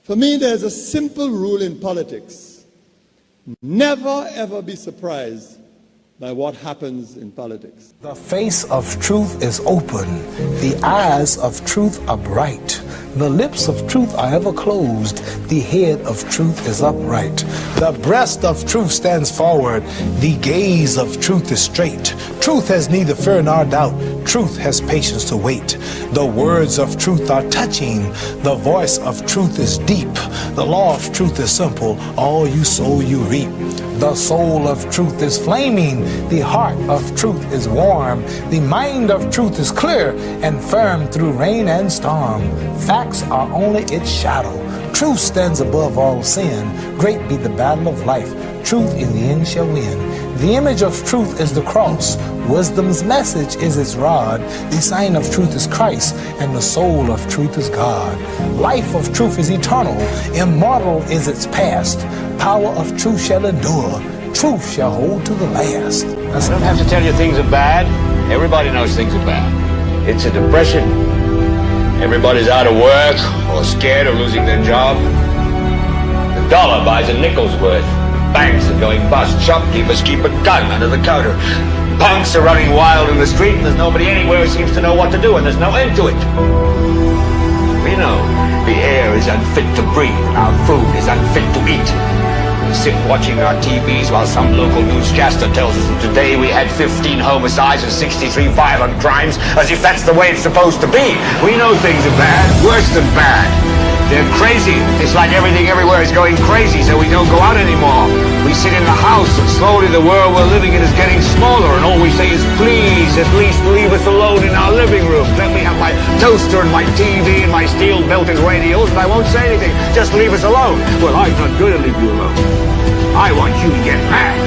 For me, there's a simple rule in politics. Never, ever be surprised by what happens in politics. The face of truth is open. The eyes of truth are bright. The lips of truth are ever closed. The head of truth is upright. The breast of truth stands forward. The gaze of truth is straight. Truth has neither fear nor doubt. Truth has patience to wait. The words of truth are touching. The voice of truth is deep. The law of truth is simple. All you sow, you reap. The soul of truth is flaming. The heart of truth is warm. The mind of truth is clear and firm through rain and storm. Facts are only its shadow. Truth stands above all sin. Great be the battle of life. Truth in the end shall win. The image of truth is the cross. Wisdom's message is its rod. The sign of truth is Christ, and the soul of truth is God. Life of truth is eternal. Immortal is its past. Power of truth shall endure. Truth shall hold to the last. I don't have to tell you things are bad. Everybody knows things are bad. It's a depression. Everybody's out of work or scared of losing their job. The dollar buys a nickel's worth. Banks are going bust. Shopkeepers keep a gun under the counter. Punks are running wild in the street, and there's nobody anywhere who seems to know what to do, and there's no end to it. We know the air is unfit to breathe, and our food is unfit to eat. We sit watching our TVs while some local newscaster tells us that today we had 15 homicides and 63 violent crimes, as if that's the way it's supposed to be. We know things are bad, worse than bad. They're crazy. It's like everything everywhere is going crazy, so we don't go out anymore. We sit in the house, and slowly the world we're living in is getting smaller, and all we say is, please, at least leave us alone in our living room. Let me have my toaster and my TV and my steel-belted radios, and I won't say anything. Just leave us alone. Well, I'm not going to leave you alone. I want you to get mad.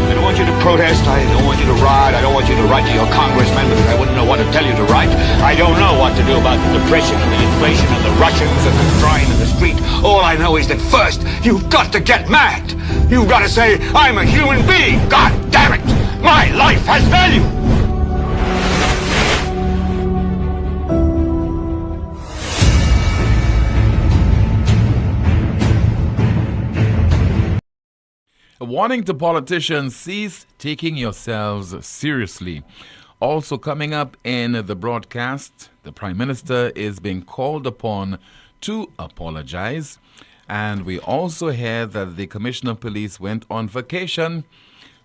I don't want you to protest. I don't want you to riot. I don't want you to write to your congressman because I wouldn't know what to tell you to write. I don't know what to do about the depression and the inflation and the Russians and the crying in the street. All I know is that first, you've got to get mad. You've got to say, I'm a human being. God damn it. My life has value. A warning to politicians, cease taking yourselves seriously. Also coming up in the broadcast, the Prime Minister is being called upon to apologize. And we also heard that the Commissioner of Police went on vacation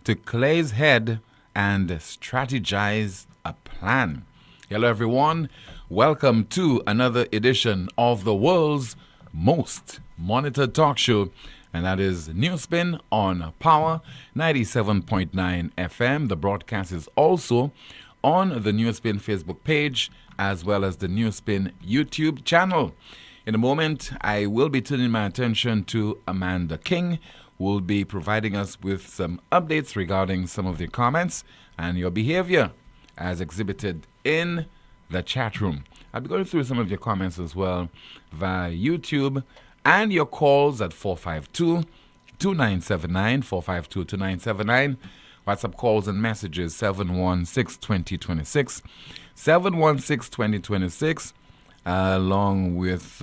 to clear his head and strategize a plan. Hello everyone, welcome to another edition of the world's most monitored talk show. And that is NewsSpin on Power 97.9 FM. The broadcast is also on the NewsSpin Facebook page as well as the NewsSpin YouTube channel. In a moment, I will be turning my attention to Amanda King, who will be providing us with some updates regarding some of the comments and your behavior as exhibited in the chat room. I'll be going through some of your comments as well via YouTube and your calls at 452-2979, 452-2979. WhatsApp calls and messages 716-2026, 716-2026, along with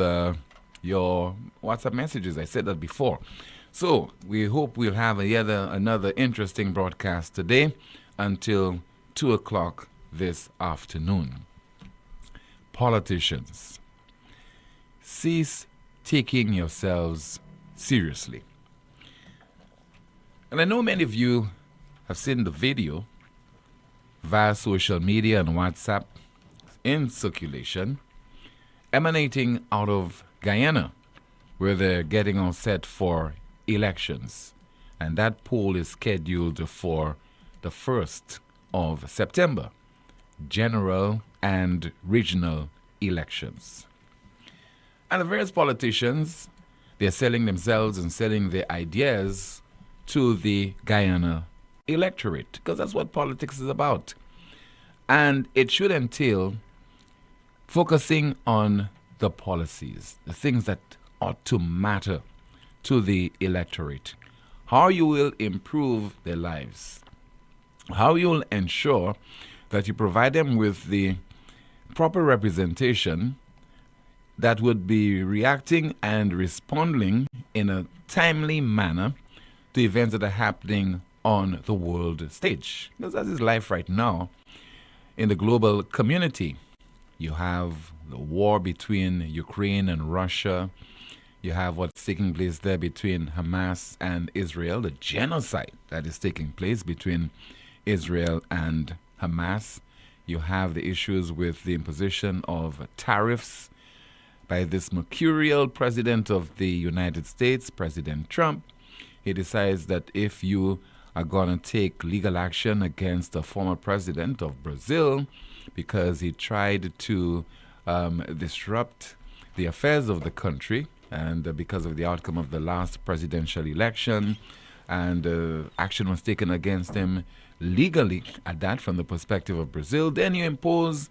your WhatsApp messages. I said that before. So we hope we'll have another interesting broadcast today until 2 o'clock this afternoon. Politicians, cease taking yourselves seriously. And I know many of you have seen the video via social media and WhatsApp in circulation emanating out of Guyana, where they're getting all set for elections. And that poll is scheduled for the 1st of September, general and regional elections. And the various politicians, they're selling themselves and selling their ideas to the Guyana electorate, because that's what politics is about. And it should entail focusing on the policies, the things that ought to matter to the electorate, how you will improve their lives, how you will ensure that you provide them with the proper representation that would be reacting and responding in a timely manner to events that are happening on the world stage. Because that is life right now in the global community. You have the war between Ukraine and Russia. You have what's taking place there between Hamas and Israel, the genocide that is taking place between Israel and Hamas. You have the issues with the imposition of tariffs by this mercurial president of the United States, President Trump. He decides that if you are going to take legal action against a former president of Brazil because he tried to disrupt the affairs of the country, and because of the outcome of the last presidential election, and action was taken against him legally at that from the perspective of Brazil, then you impose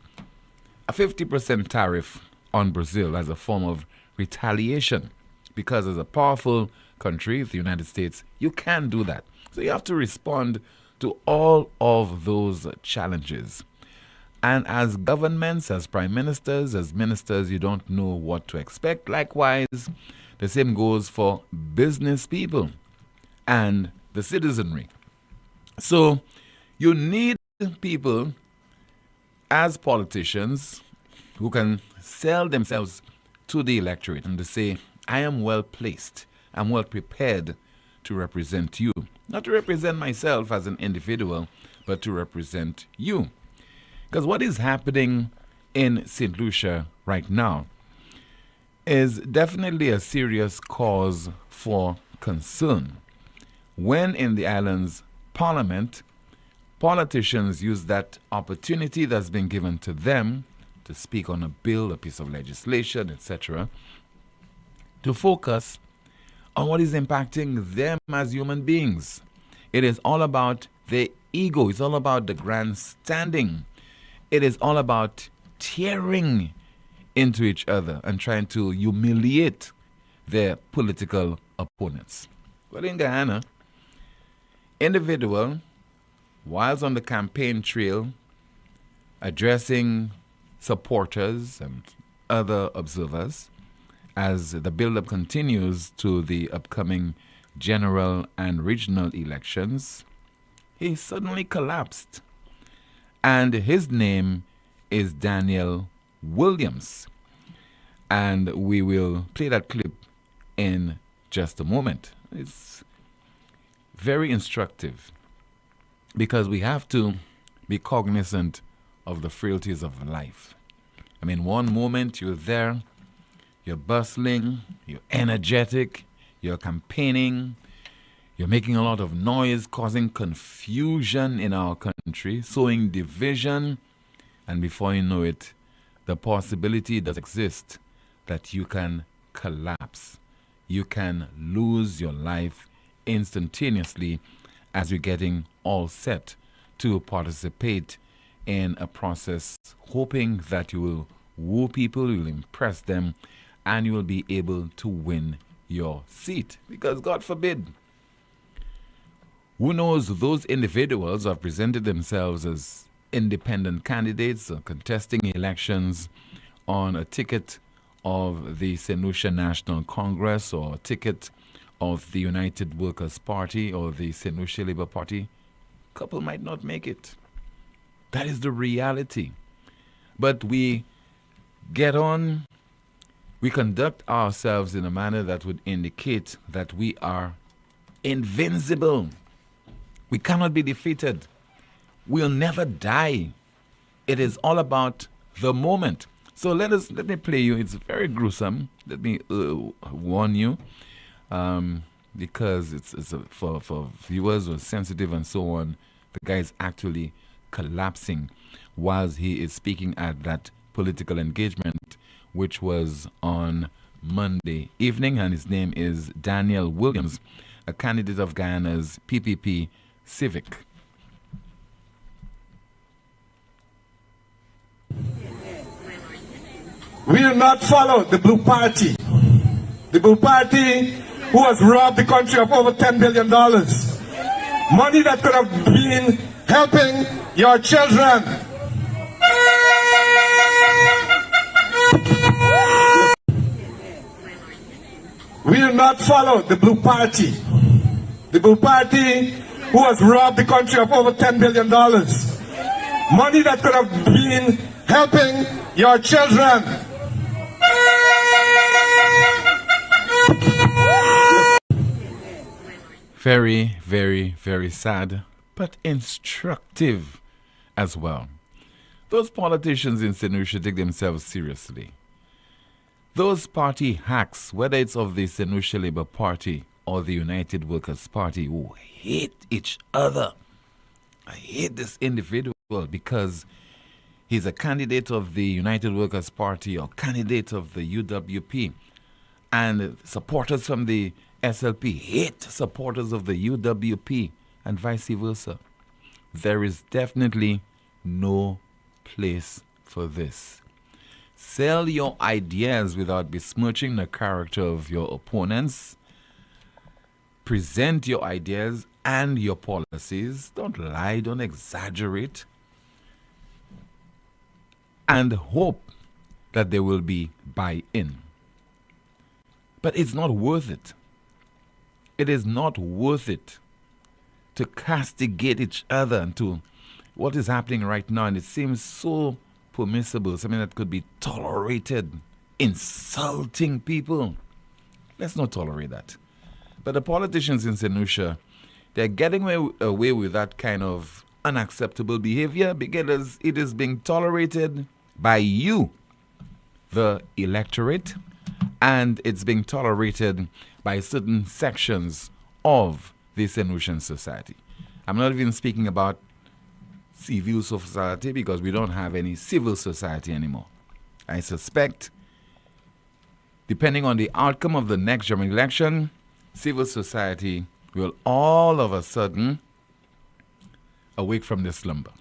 a 50% tariff on Brazil as a form of retaliation. Because as a powerful country, the United States, you can do that. So you have to respond to all of those challenges. And as governments, as prime ministers, as ministers, you don't know what to expect. Likewise, the same goes for business people and the citizenry. So you need people as politicians who can sell themselves to the electorate and to say, I am well placed, I'm well prepared to represent you. Not to represent myself as an individual, but to represent you. Because what is happening in St. Lucia right now is definitely a serious cause for concern. When in the island's parliament, politicians use that opportunity that's been given to them to speak on a bill, a piece of legislation, etc., to focus on what is impacting them as human beings. It is all about their ego. It's all about the grandstanding. It is all about tearing into each other and trying to humiliate their political opponents. Well, in Guyana, individual, whilst on the campaign trail, addressing supporters and other observers as the build-up continues to the upcoming general and regional elections, he suddenly collapsed. And his name is Daniel Williams. And we will play that clip in just a moment. It's very instructive because we have to be cognizant of the frailties of life. I mean, one moment you're there, you're bustling, you're energetic, you're campaigning, you're making a lot of noise, causing confusion in our country, sowing division, and before you know it, the possibility does exist that you can collapse. You can lose your life instantaneously as you're getting all set to participate in a process, hoping that you will woo people, you will impress them, and you will be able to win your seat. Because God forbid, who knows, those individuals who have presented themselves as independent candidates or contesting elections on a ticket of the St. Lucia National Congress or a ticket of the United Workers' Party or the St. Lucia Labour Party, a couple might not make it. That is the reality. But we get on, we conduct ourselves in a manner that would indicate that we are invincible. We cannot be defeated. We'll never die. It is all about the moment. So let me play you. It's very gruesome. Let me warn you, because it's for viewers who are sensitive and so on. The guy is actually collapsing whilst he is speaking at that political engagement, which was on Monday evening, and his name is Daniel Williams, a candidate of Guyana's PPP Civic. We will not follow the Blue Party. The Blue Party who has robbed the country of over $10 billion. Money that could have been helping your children. will not follow the Blue Party. The Blue Party who has robbed the country of over $10 billion. Money that could have been helping your children. Very, very, very sad, but instructive as well. Those politicians in St. Louis should take themselves seriously. Those party hacks, whether it's of the St. Louis Labour Party or the United Workers' Party, who hate each other. I hate this individual because he's a candidate of the United Workers' Party or candidate of the UWP. And supporters from the SLP hate supporters of the UWP and vice versa. There is definitely no place for this. Sell your ideas without besmirching the character of your opponents. Present your ideas and your policies. Don't lie, don't exaggerate. And hope that there will be buy-in. But it's not worth it. It is not worth it to castigate each other and to what is happening right now. And it seems so permissible, something that could be tolerated, insulting people. Let's not tolerate that. But the politicians in St. Lucia, they're getting away with that kind of unacceptable behavior because it is being tolerated by you, the electorate, and it's being tolerated by certain sections of the St. Lucian society. I'm not even speaking about civil society because we don't have any civil society anymore. I suspect, depending on the outcome of the next general election, civil society will all of a sudden awake from their slumber.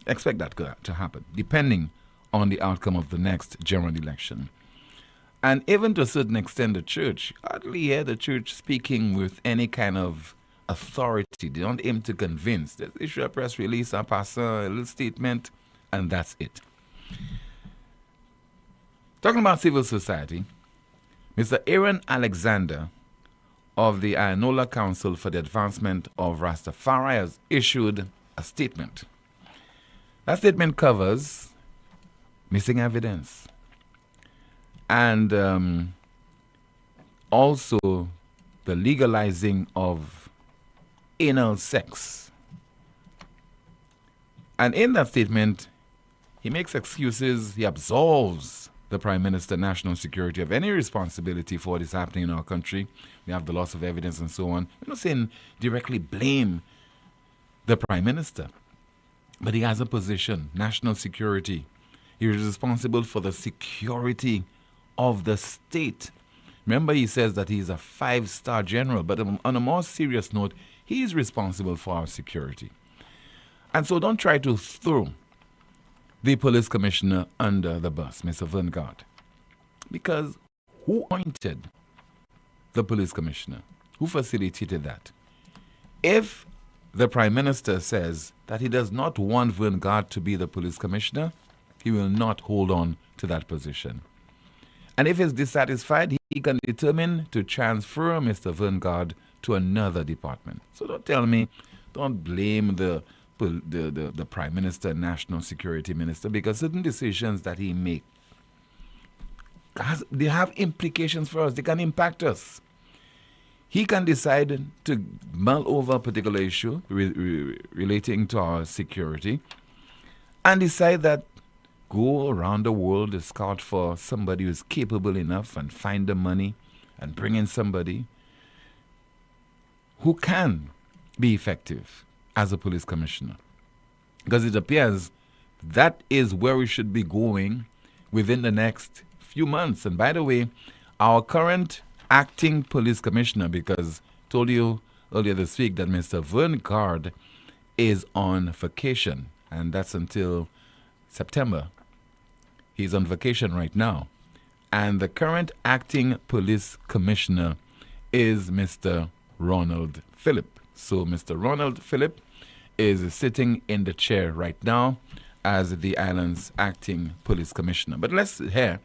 Expect that to happen, depending on the outcome of the next general election. And even to a certain extent, the church, I hardly hear the church speaking with any kind of authority. They don't aim to convince. They issue a press release, a little statement, and that's it. Talking about civil society, Mr. Aaron Alexander of the Ionola Council for the Advancement of Rastafari has issued a statement. That statement covers missing evidence and also the legalizing of anal sex. And in that statement, he makes excuses, he absolves the Prime Minister, National Security, of any responsibility for what is happening in our country. We have the loss of evidence and so on. We're not saying directly blame the Prime Minister, but he has a position, national security. He is responsible for the security of the state. Remember, he says that he's a 5-star general, but on a more serious note, he is responsible for our security. And so don't try to throw the police commissioner under the bus, Mr. Vanguard. Because who appointed the police commissioner? Who facilitated that? If the Prime Minister says that he does not want Vanguard to be the police commissioner, he will not hold on to that position. And if he's dissatisfied, he can determine to transfer Mr. Vanguard to another department. So don't tell me, don't blame the Prime Minister, National Security Minister, because certain decisions that he makes, they have implications for us. They can impact us. He can decide to mull over a particular issue relating to our security and decide that go around the world to scout for somebody who's capable enough and find the money and bring in somebody who can be effective as a police commissioner. Because it appears that is where we should be going within the next few months. And by the way, our current acting police commissioner, because I told you earlier this week that Mr. Vanguard is on vacation, and that's until September. He's on vacation right now. And the current acting police commissioner is Mr. Ronald Phillip. So Mr. Ronald Phillip is sitting in the chair right now as the island's acting police commissioner. But let's hear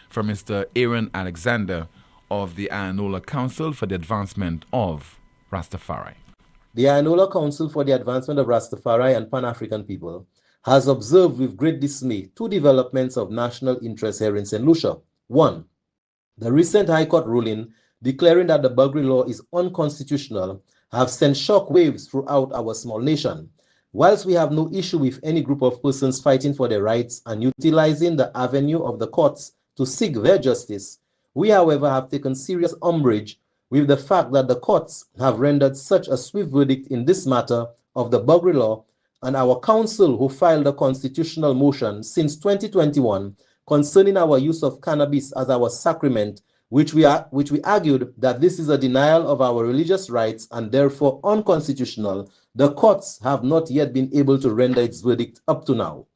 from Mr. Aaron Alexander of the Ayanola Council for the Advancement of Rastafari. The Ayanola Council for the Advancement of Rastafari and Pan-African People has observed with great dismay two developments of national interest here in St. Lucia. One, the recent High Court ruling declaring that the Buggery Law is unconstitutional have sent shock waves throughout our small nation. Whilst we have no issue with any group of persons fighting for their rights and utilizing the avenue of the courts to seek their justice, we, however, have taken serious umbrage with the fact that the courts have rendered such a swift verdict in this matter of the Buggery Law, and our council, who filed a constitutional motion since 2021 concerning our use of cannabis as our sacrament, which we argued that this is a denial of our religious rights and therefore unconstitutional, the courts have not yet been able to render its verdict up to now.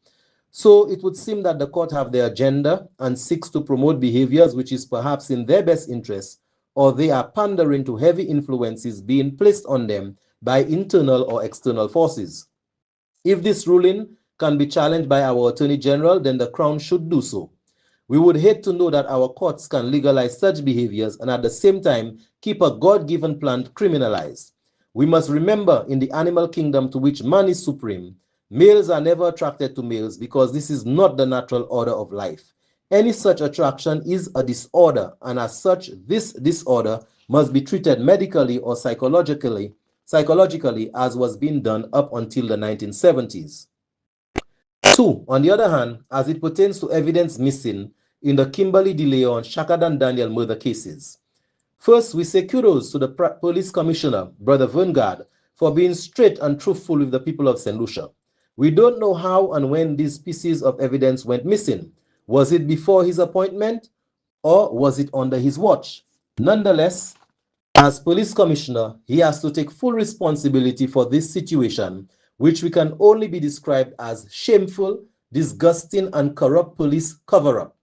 So it would seem that the court have their agenda and seeks to promote behaviors which is perhaps in their best interest, or they are pandering to heavy influences being placed on them by internal or external forces. If this ruling can be challenged by our Attorney General, then the Crown should do so. We would hate to know that our courts can legalize such behaviors and at the same time keep a God-given plant criminalized. We must remember, in the animal kingdom to which man is supreme, males are never attracted to males because this is not the natural order of life. Any such attraction is a disorder, and as such, this disorder must be treated medically or psychologically as was being done up until the 1970s. Two, on the other hand, as it pertains to evidence missing in the Kimberly DeLeon, Shakadan Daniel murder cases. First, we say kudos to the Police Commissioner, Brother Verngard, for being straight and truthful with the people of St. Lucia. We don't know how and when these pieces of evidence went missing. Was it before his appointment or was it under his watch? Nonetheless, as Police Commissioner, he has to take full responsibility for this situation, which we can only be described as shameful, disgusting, and corrupt police cover-up.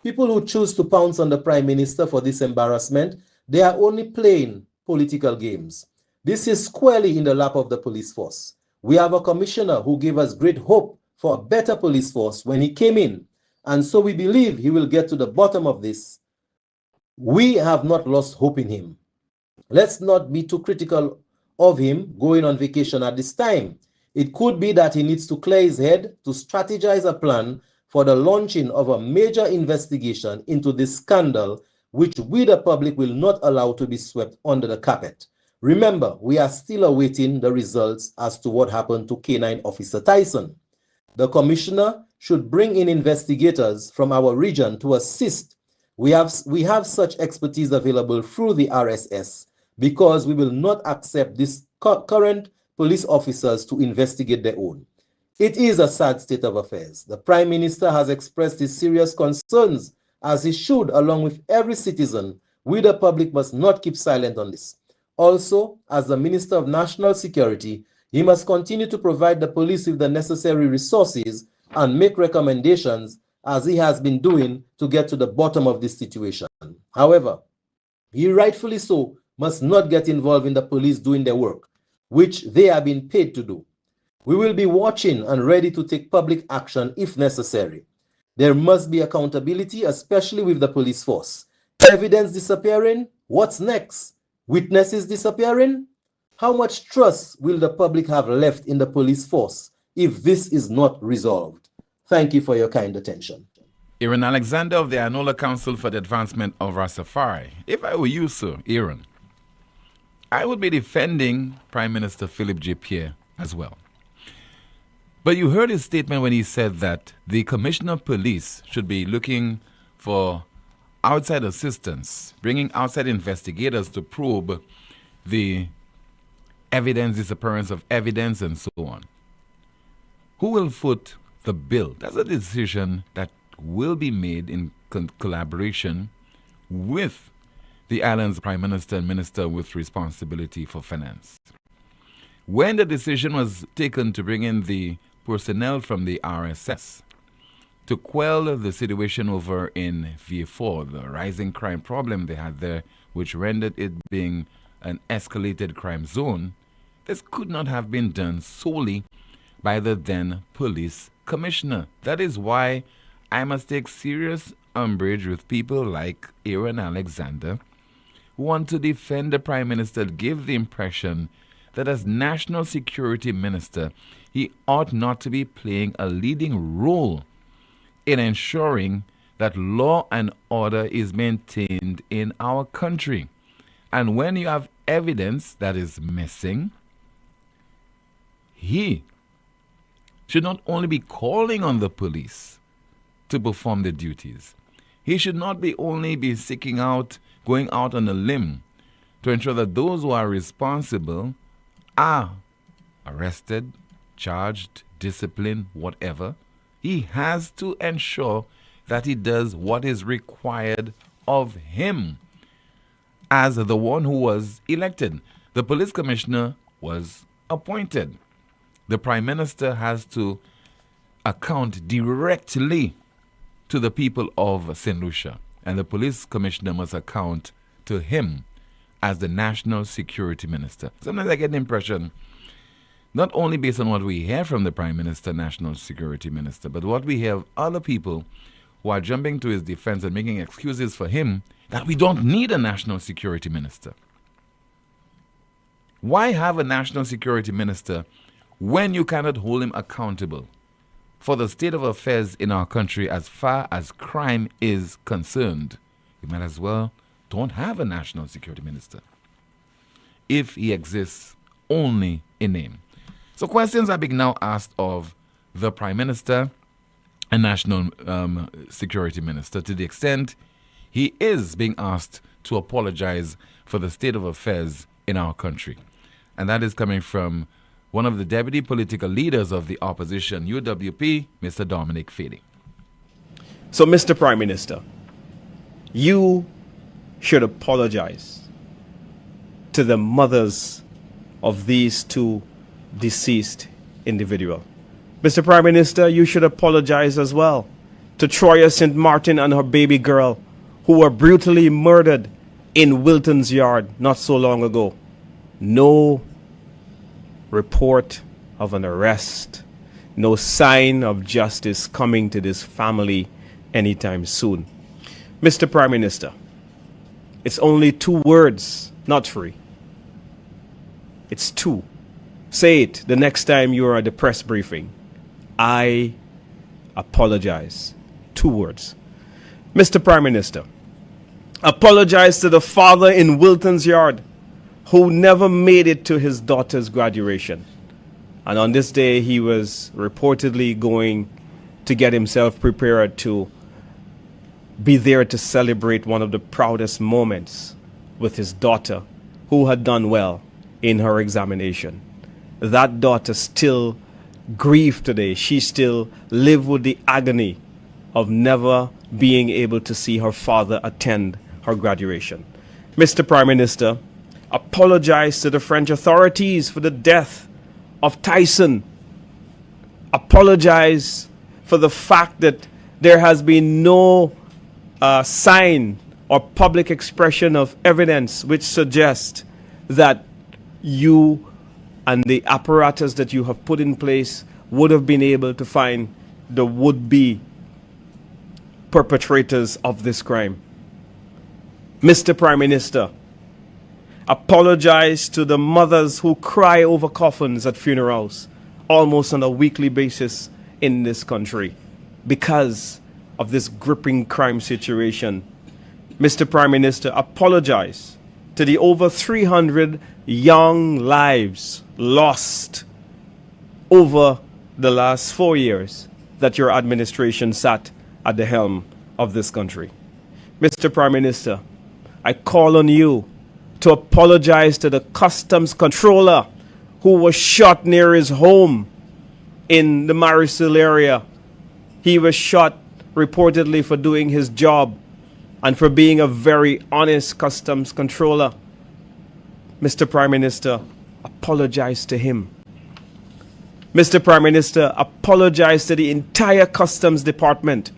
People who choose to pounce on the Prime Minister for this embarrassment, they are only playing political games. This is squarely in the lap of the police force. We have a commissioner who gave us great hope for a better police force when he came in, and so we believe he will get to the bottom of this. We have not lost hope in him. Let's not be too critical of him going on vacation at this time. It could be that he needs to clear his head to strategize a plan for the launching of a major investigation into this scandal, which we the public will not allow to be swept under the carpet. Remember, we are still awaiting the results as to what happened to K9 Officer Tyson. The commissioner should bring in investigators from our region to assist. We have such expertise available through the RSS, because we will not accept these current police officers to investigate their own. It is a sad state of affairs. The Prime Minister has expressed his serious concerns, as he should, along with every citizen. We the public must not keep silent on this. Also, as the Minister of National Security, he must continue to provide the police with the necessary resources and make recommendations, as he has been doing, to get to the bottom of this situation. However, he rightfully so must not get involved in the police doing their work, which they are being paid to do. We will be watching and ready to take public action if necessary. There must be accountability, especially with the police force. Evidence disappearing? What's next? Witnesses disappearing? How much trust will the public have left in the police force if this is not resolved? Thank you for your kind attention. Aaron Alexander of the Ayanola Council for the Advancement of Rastafari. If I were you, sir, Aaron, I would be defending Prime Minister Philip J. Pierre as well. But you heard his statement when he said that the Commissioner of Police should be looking for outside assistance, bringing outside investigators to probe the evidence, disappearance of evidence, and so on. Who will foot the bill? That's a decision that will be made in collaboration with the island's Prime Minister and Minister with responsibility for finance. When the decision was taken to bring in the personnel from the RSS to quell the situation over in VA4, the rising crime problem they had there, which rendered it being an escalated crime zone, this could not have been done solely by the then police commissioner. That is why I must take serious umbrage with people like Aaron Alexander, want to defend the Prime Minister give the impression that as National Security Minister, he ought not to be playing a leading role in ensuring that law and order is maintained in our country. And when you have evidence that is missing, he should not only be calling on the police to perform their duties, he should not be only be going out on a limb to ensure that those who are responsible are arrested, charged, disciplined, whatever. He has to ensure that he does what is required of him as the one who was elected. The police commissioner was appointed. The Prime Minister has to account directly to the people of St. Lucia, and the police commissioner must account to him as the National Security Minister. Sometimes I get the impression, not only based on what we hear from the Prime Minister, National Security Minister, but what we hear of other people who are jumping to his defense and making excuses for him, that we don't need a National Security Minister. Why have a National Security Minister when you cannot hold him accountable for the state of affairs in our country as far as crime is concerned? You might as well don't have a National Security Minister if he exists only in name. So questions are being now asked of the Prime Minister and National Security Minister, to the extent he is being asked to apologize for the state of affairs in our country. And that is coming from one of the deputy political leaders of the opposition, UWP, Mr. Dominic Fady. So, Mr. Prime Minister, you should apologize to the mothers of these two deceased individuals. Mr. Prime Minister, you should apologize as well to Troya St. Martin and her baby girl who were brutally murdered in Wilton's yard not so long ago. No report of an arrest, no sign of justice coming to this family anytime soon. Mr. Prime Minister, it's only 2 words, not 3. It's 2. Say it the next time you are at the press briefing. I apologize. 2 words. Mr. Prime Minister, apologize to the father in Wilton's yard who never made it to his daughter's graduation. And on this day, he was reportedly going to get himself prepared to be there to celebrate one of the proudest moments with his daughter, who had done well in her examination. That daughter still grieves today. She still lives with the agony of never being able to see her father attend her graduation. Mr. Prime Minister, apologize to the French authorities for the death of Tyson. Apologize for the fact that there has been no sign or public expression of evidence which suggests that you and the apparatus that you have put in place would have been able to find the would-be perpetrators of this crime. Mr. Prime Minister, apologize to the mothers who cry over coffins at funerals almost on a weekly basis in this country because of this gripping crime situation. Mr. Prime Minister, apologize to the over 300 young lives lost over the last 4 years that your administration sat at the helm of this country. Mr. Prime Minister, I call on you to apologize to the customs controller who was shot near his home in the Marisil area. He was shot reportedly for doing his job and for being a very honest customs controller. Mr. Prime Minister, apologize to him. Mr. Prime Minister, apologize to the entire Customs Department,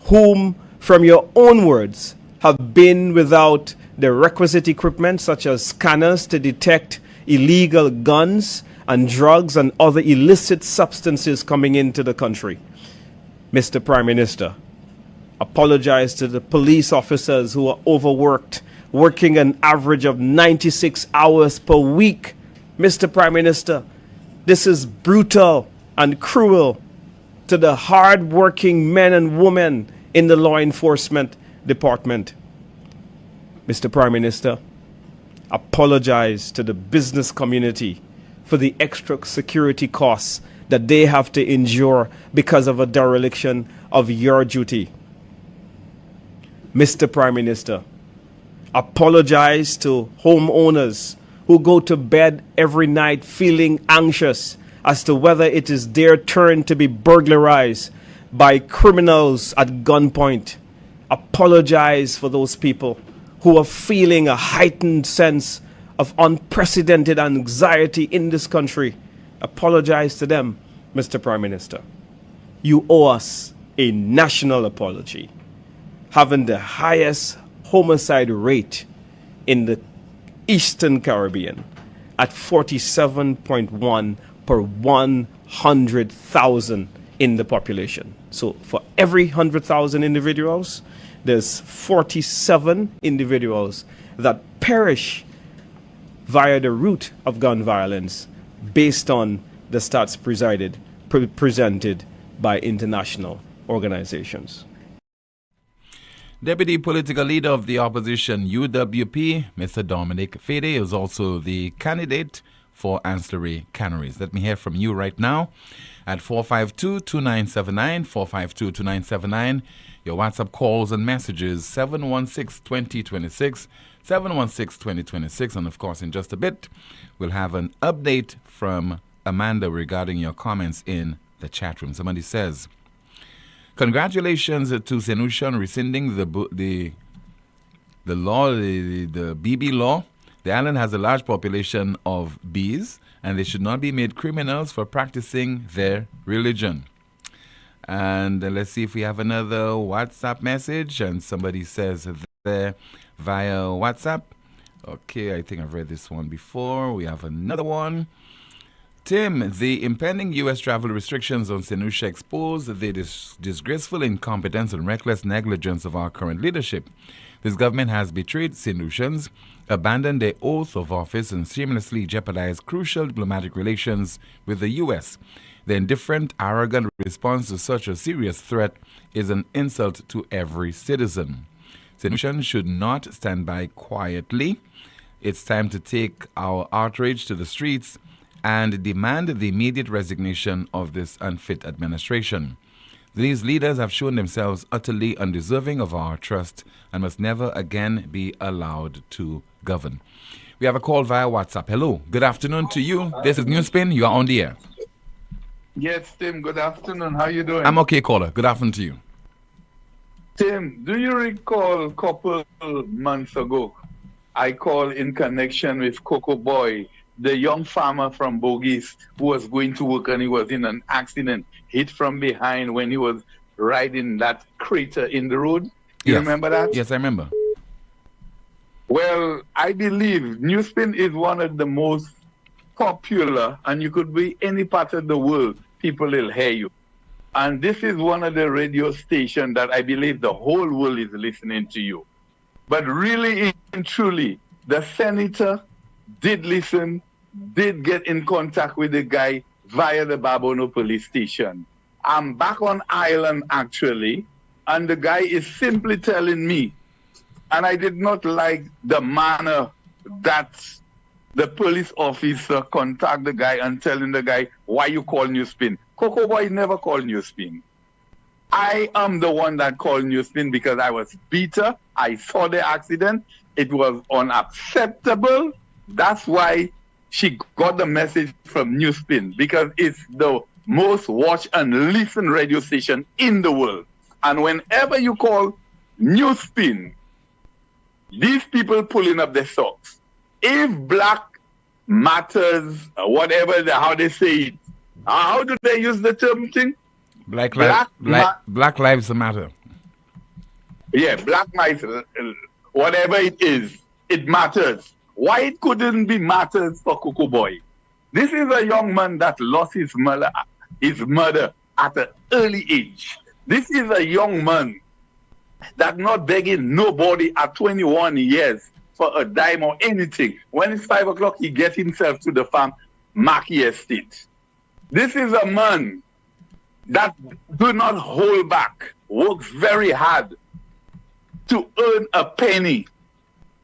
whom, from your own words, have been without the requisite equipment such as scanners to detect illegal guns and drugs and other illicit substances coming into the country. Mr. Prime Minister, apologize to the police officers who are overworked working an average of 96 hours per week. Mr. Prime Minister, this is brutal and cruel to the hard-working men and women in the law enforcement department. Mr. Prime Minister, apologize to the business community for the extra security costs that they have to endure because of a dereliction of your duty. Mr. Prime Minister, apologize to homeowners who go to bed every night feeling anxious as to whether it is their turn to be burglarized by criminals at gunpoint. Apologize for those people who are feeling a heightened sense of unprecedented anxiety in this country. Apologize to them, Mr. Prime Minister. You owe us a national apology. Having the highest homicide rate in the Eastern Caribbean at 47.1 per 100,000 in the population. So for every 100,000 individuals, there's 47 individuals that perish via the root of gun violence based on the stats presented by international organizations. Deputy Political Leader of the Opposition, UWP, Mr. Dominic Fede, is also the candidate for ancillary canneries. Let me hear from you right now at 452-2979, 452-2979. Your WhatsApp calls and messages, 716-2026, 716-2026. And of course, in just a bit, we'll have an update from Amanda regarding your comments in the chat room. Somebody says, congratulations to Senusha on rescinding the law, the BB law. The island has a large population of bees, and they should not be made criminals for practicing their religion. And let's see if we have another WhatsApp message. And somebody says there via WhatsApp. Okay, I think I've read this one before. We have another one. Tim, the impending U.S. travel restrictions on Senusha expose the disgraceful incompetence and reckless negligence of our current leadership. This government has betrayed Senushans, abandoned their oath of office, and seamlessly jeopardized crucial diplomatic relations with the U.S. The indifferent, arrogant response to such a serious threat is an insult to every citizen. Senushans should not stand by quietly. It's time to take our outrage to the streets and demand the immediate resignation of this unfit administration. These leaders have shown themselves utterly undeserving of our trust and must never again be allowed to govern. We have a call via WhatsApp. Hello, good afternoon to you. This is NewsSpin. You are on the air. Yes, Tim, good afternoon. How you doing? I'm okay, caller. Good afternoon to you. Tim, do you recall a couple months ago, I called in connection with Coco Boy, the young farmer from Bogies who was going to work and he was in an accident, hit from behind when he was riding that crater in the road? You remember that? Yes, I remember. Well, I believe NewsSpin is one of the most popular, and you could be any part of the world, people will hear you. And this is one of the radio stations that I believe the whole world is listening to you. But really and truly, the senator did listen, did get in contact with the guy via the Babono police station. I'm back on island actually, and the guy is simply telling me, and I did not like the manner that the police officer contact the guy and telling the guy, why you call NewsSpin? Coco Boy never called NewsSpin. I am the one that called NewsSpin because I was bitter. I saw the accident. It was unacceptable. That's why she got the message from NewsSpin, because it's the most watched and listened radio station in the world. And whenever you call NewsSpin, these people pulling up their socks. If black matters, whatever, how they say it, how do they use the term thing? Black lives matter. Yeah, black lives, whatever it is, it matters. Why it couldn't be matters for Coco Boy? This is a young man that lost his mother at an early age. This is a young man that not begging nobody at 21 years for a dime or anything. When it's 5 o'clock, he gets himself to the farm, Marquis Estate. This is a man that do not hold back, works very hard to earn a penny.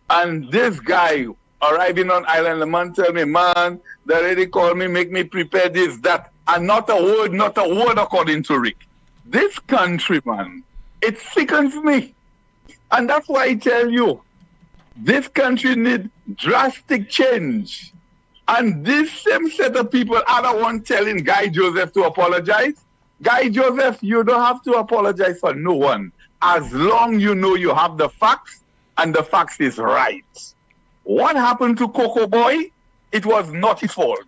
And this guy arriving on island, the man tell me, man, they already called me, make me prepare this, that, and not a word according to Rick. This country, man, it sickens me. And that's why I tell you, this country needs drastic change. And this same set of people are the one telling Guy Joseph to apologize. Guy Joseph, you don't have to apologize for no one, as long you know you have the facts and the facts is right. What happened to Coco Boy? It was not his fault.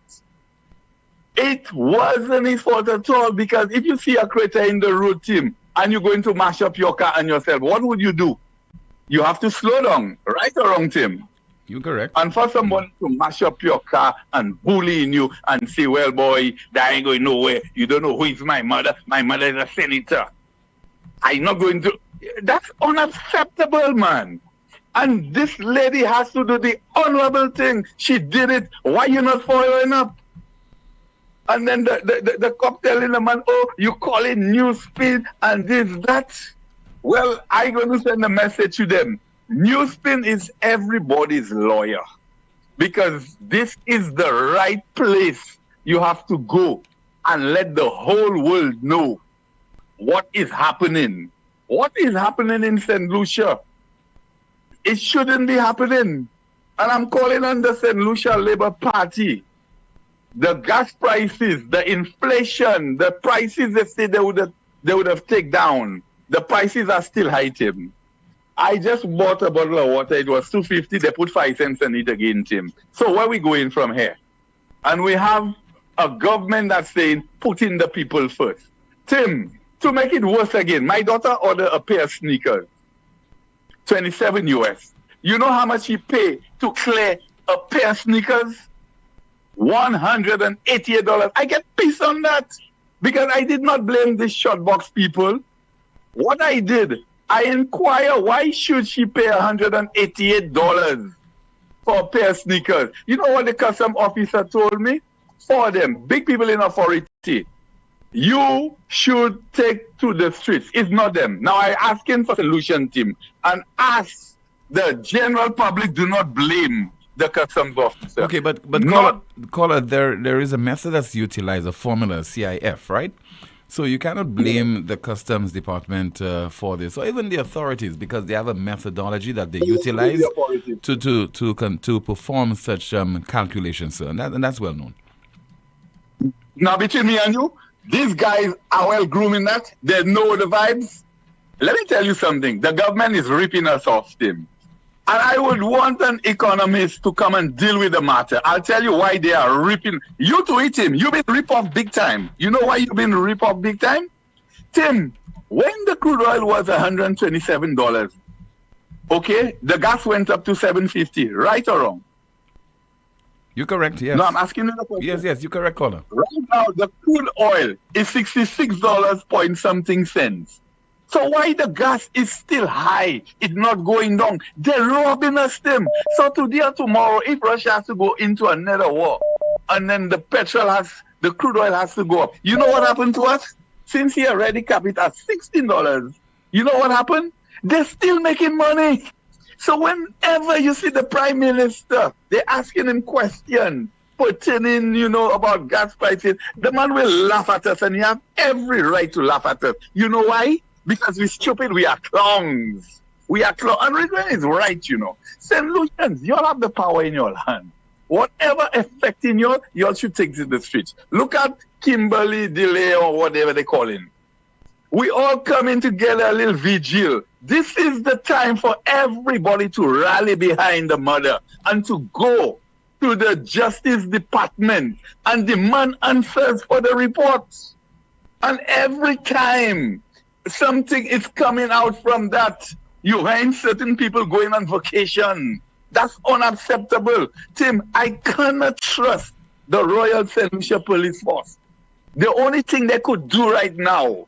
It wasn't his fault at all, because if you see a crater in the road, Tim, and you're going to mash up your car and yourself, what would you do? You have to slow down, right or wrong, Tim? You're correct. And for someone to mash up your car and bully you and say, well, boy, that ain't going nowhere. You don't know who is my mother. My mother is a senator. I'm not going to... That's unacceptable, man. And this lady has to do the honorable thing. She did it. Why you not following up? And then the cop telling the man, oh, you call it NewsSpin and this, that. Well, I'm going to send a message to them. NewsSpin is everybody's lawyer, because this is the right place you have to go and let the whole world know what is happening. What is happening in St. Lucia? It shouldn't be happening. And I'm calling on the St. Lucia Labour Party. The gas prices, the inflation, the prices they say they would have taken down. The prices are still high, Tim. I just bought a bottle of water. It was $2.50. They put 5 cents in it again, Tim. So where are we going from here? And we have a government that's saying, putting the people first. Tim, to make it worse again, my daughter ordered a pair of sneakers, $27 US. You know how much she paid to clear a pair of sneakers? $188. I get pissed on that, because I did not blame the shortbox people. What I did, I inquire, why should she pay $188 for a pair of sneakers? You know what the custom officer told me? For them, big people in authority, you should take to the streets. It's not them. Now I asking for solution, Tim, and ask the general public, do not blame the customs officer. Okay, but caller, there is a method that's utilized, a formula, CIF, right? So you cannot blame the customs department for this, or even the authorities, because they have a methodology that they utilize to perform such calculations, sir, and that's well known. Now, between me and you, these guys are well grooming that. They know the vibes. Let me tell you something. The government is ripping us off, Tim. And I would want an economist to come and deal with the matter. I'll tell you why they are ripping. You to it, Tim. You've been ripped off big time. You know why you've been ripped off big time? Tim, when the crude oil was $127, okay, the gas went up to $7.50, right or wrong? You're correct, yes. No, I'm asking you the question. Yes, you're correct, caller. Right now, the crude oil is $66 point something cents. So why the gas is still high? It's not going down. They're robbing us, Tim. So today or tomorrow, if Russia has to go into another war, and then the crude oil has to go up, you know what happened to us? Since he already capped it at $16, you know what happened? They're still making money. So whenever you see the Prime Minister, they're asking him questions pertaining, about gas prices, the man will laugh at us, and he has every right to laugh at us. You know why? Because we're stupid, we are clowns. We are clowns. And Ridwan is right, St. Lucians, you all have the power in your hand. Whatever affecting you all should take to the streets. Look at Kimberly Delay or whatever they call him. We all coming together, a little vigil. This is the time for everybody to rally behind the mother and to go to the Justice Department and demand answers for the reports. And every time something is coming out from that, you find certain people going on vacation. That's unacceptable. Tim, I cannot trust the Royal St. Lucia Police Force. The only thing they could do right now,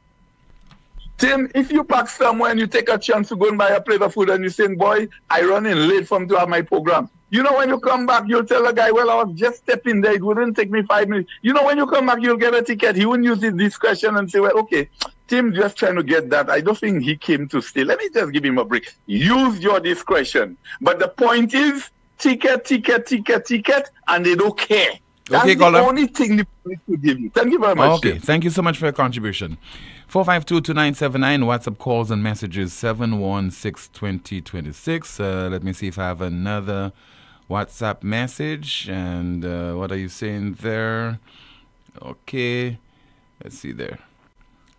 Tim, if you park somewhere and you take a chance to go and buy a plate of food and you say, boy, I run in late from to have my program. You know, when you come back, you'll tell a guy, well, I was just stepping there. It wouldn't take me 5 minutes. You know, when you come back, you'll get a ticket. He wouldn't use his discretion and say, well, okay, Tim just trying to get that. I don't think he came to steal. Let me just give him a break. Use your discretion. But the point is, ticket, and they don't care. That's Okay, the only thing the police could give you. Thank you very much. Okay, Tim. thank you so much for your contribution. 452-2979, WhatsApp calls and messages 716-2026. Let me see if I have another WhatsApp message. And what are you saying there? Okay, let's see there.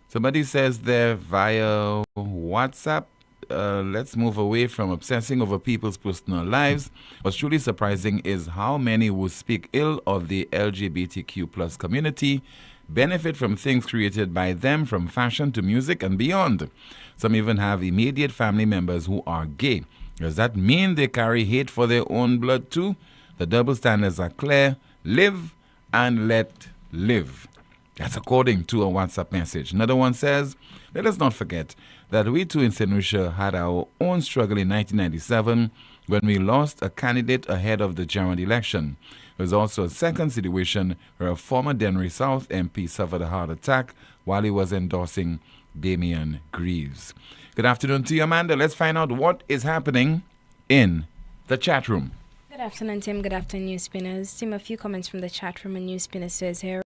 Somebody says there via WhatsApp, let's move away from obsessing over people's personal lives. What's truly surprising is how many who speak ill of the LGBTQ plus community benefit from things created by them, from fashion to music and beyond. Some even have immediate family members who are gay. Does that mean they carry hate for their own blood too? The double standards are clear. Live and let live. That's according to a WhatsApp message. Another one says, let us not forget that we too in St. Lucia had our own struggle in 1997 when we lost a candidate ahead of the general election. There was also a second situation where a former Dennery South MP suffered a heart attack while he was endorsing Damian Greaves. Good afternoon to you, Amanda. Let's find out what is happening in the chat room. Good afternoon, Tim. Good afternoon, News Spinners. Tim, a few comments from the chat room. And News Spinner says here,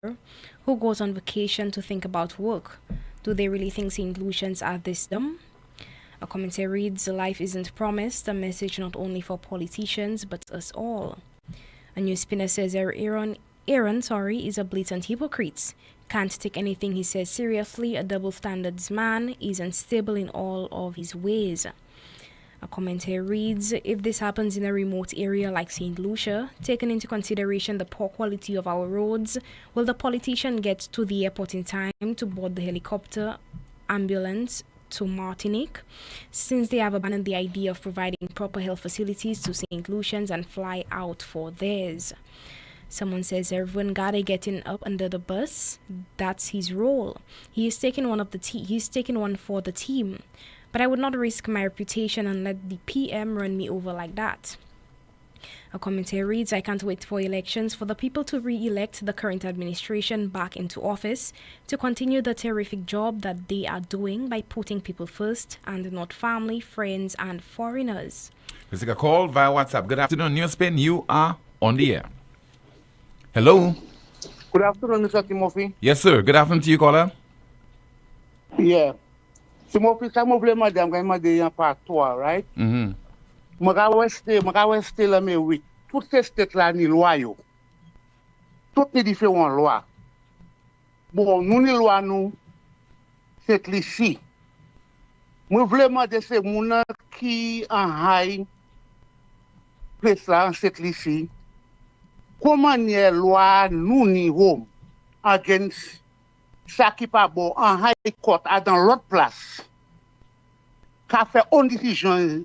who goes on vacation to think about work? Do they really think St. Lucians are this dumb? A commentary reads, life isn't promised, a message not only for politicians, but us all. A News Spinner says Aaron is a blatant hypocrite. Can't take anything he says seriously. A double standards man is unstable in all of his ways. A commentary reads, if this happens in a remote area like St. Lucia, taking into consideration the poor quality of our roads, will the politician get to the airport in time to board the helicopter, ambulance to Martinique, since they have abandoned the idea of providing proper health facilities to St. Lucians and fly out for theirs? Someone says everyone gotta getting up under the bus. That's his role. He's taking one for the team. But I would not risk my reputation and let the PM run me over like that. A commentary reads, I can't wait for elections for the people to re-elect the current administration back into office to continue the terrific job that they are doing by putting people first and not family, friends, and foreigners. Let's take a call via WhatsApp. Good afternoon, NewsSpin. You are on the air. Hello. Good afternoon, Mr. Timothy. Yes, sir. Good afternoon to you, caller. Yeah. Timothy, ça m'a voulu madame quand m'a dit en partout, right? M'a resté là mais oui. Toutes ces têtes là ni loi yo. Toutes les différentes lois. Bon, nous ni loi nous c'est ici. Moi vraiment de ces moun qui en high place là c'est ici. Comment les loi nous ni home against ça qui pas bon en high court à dans l'autre place qu'a fait une décision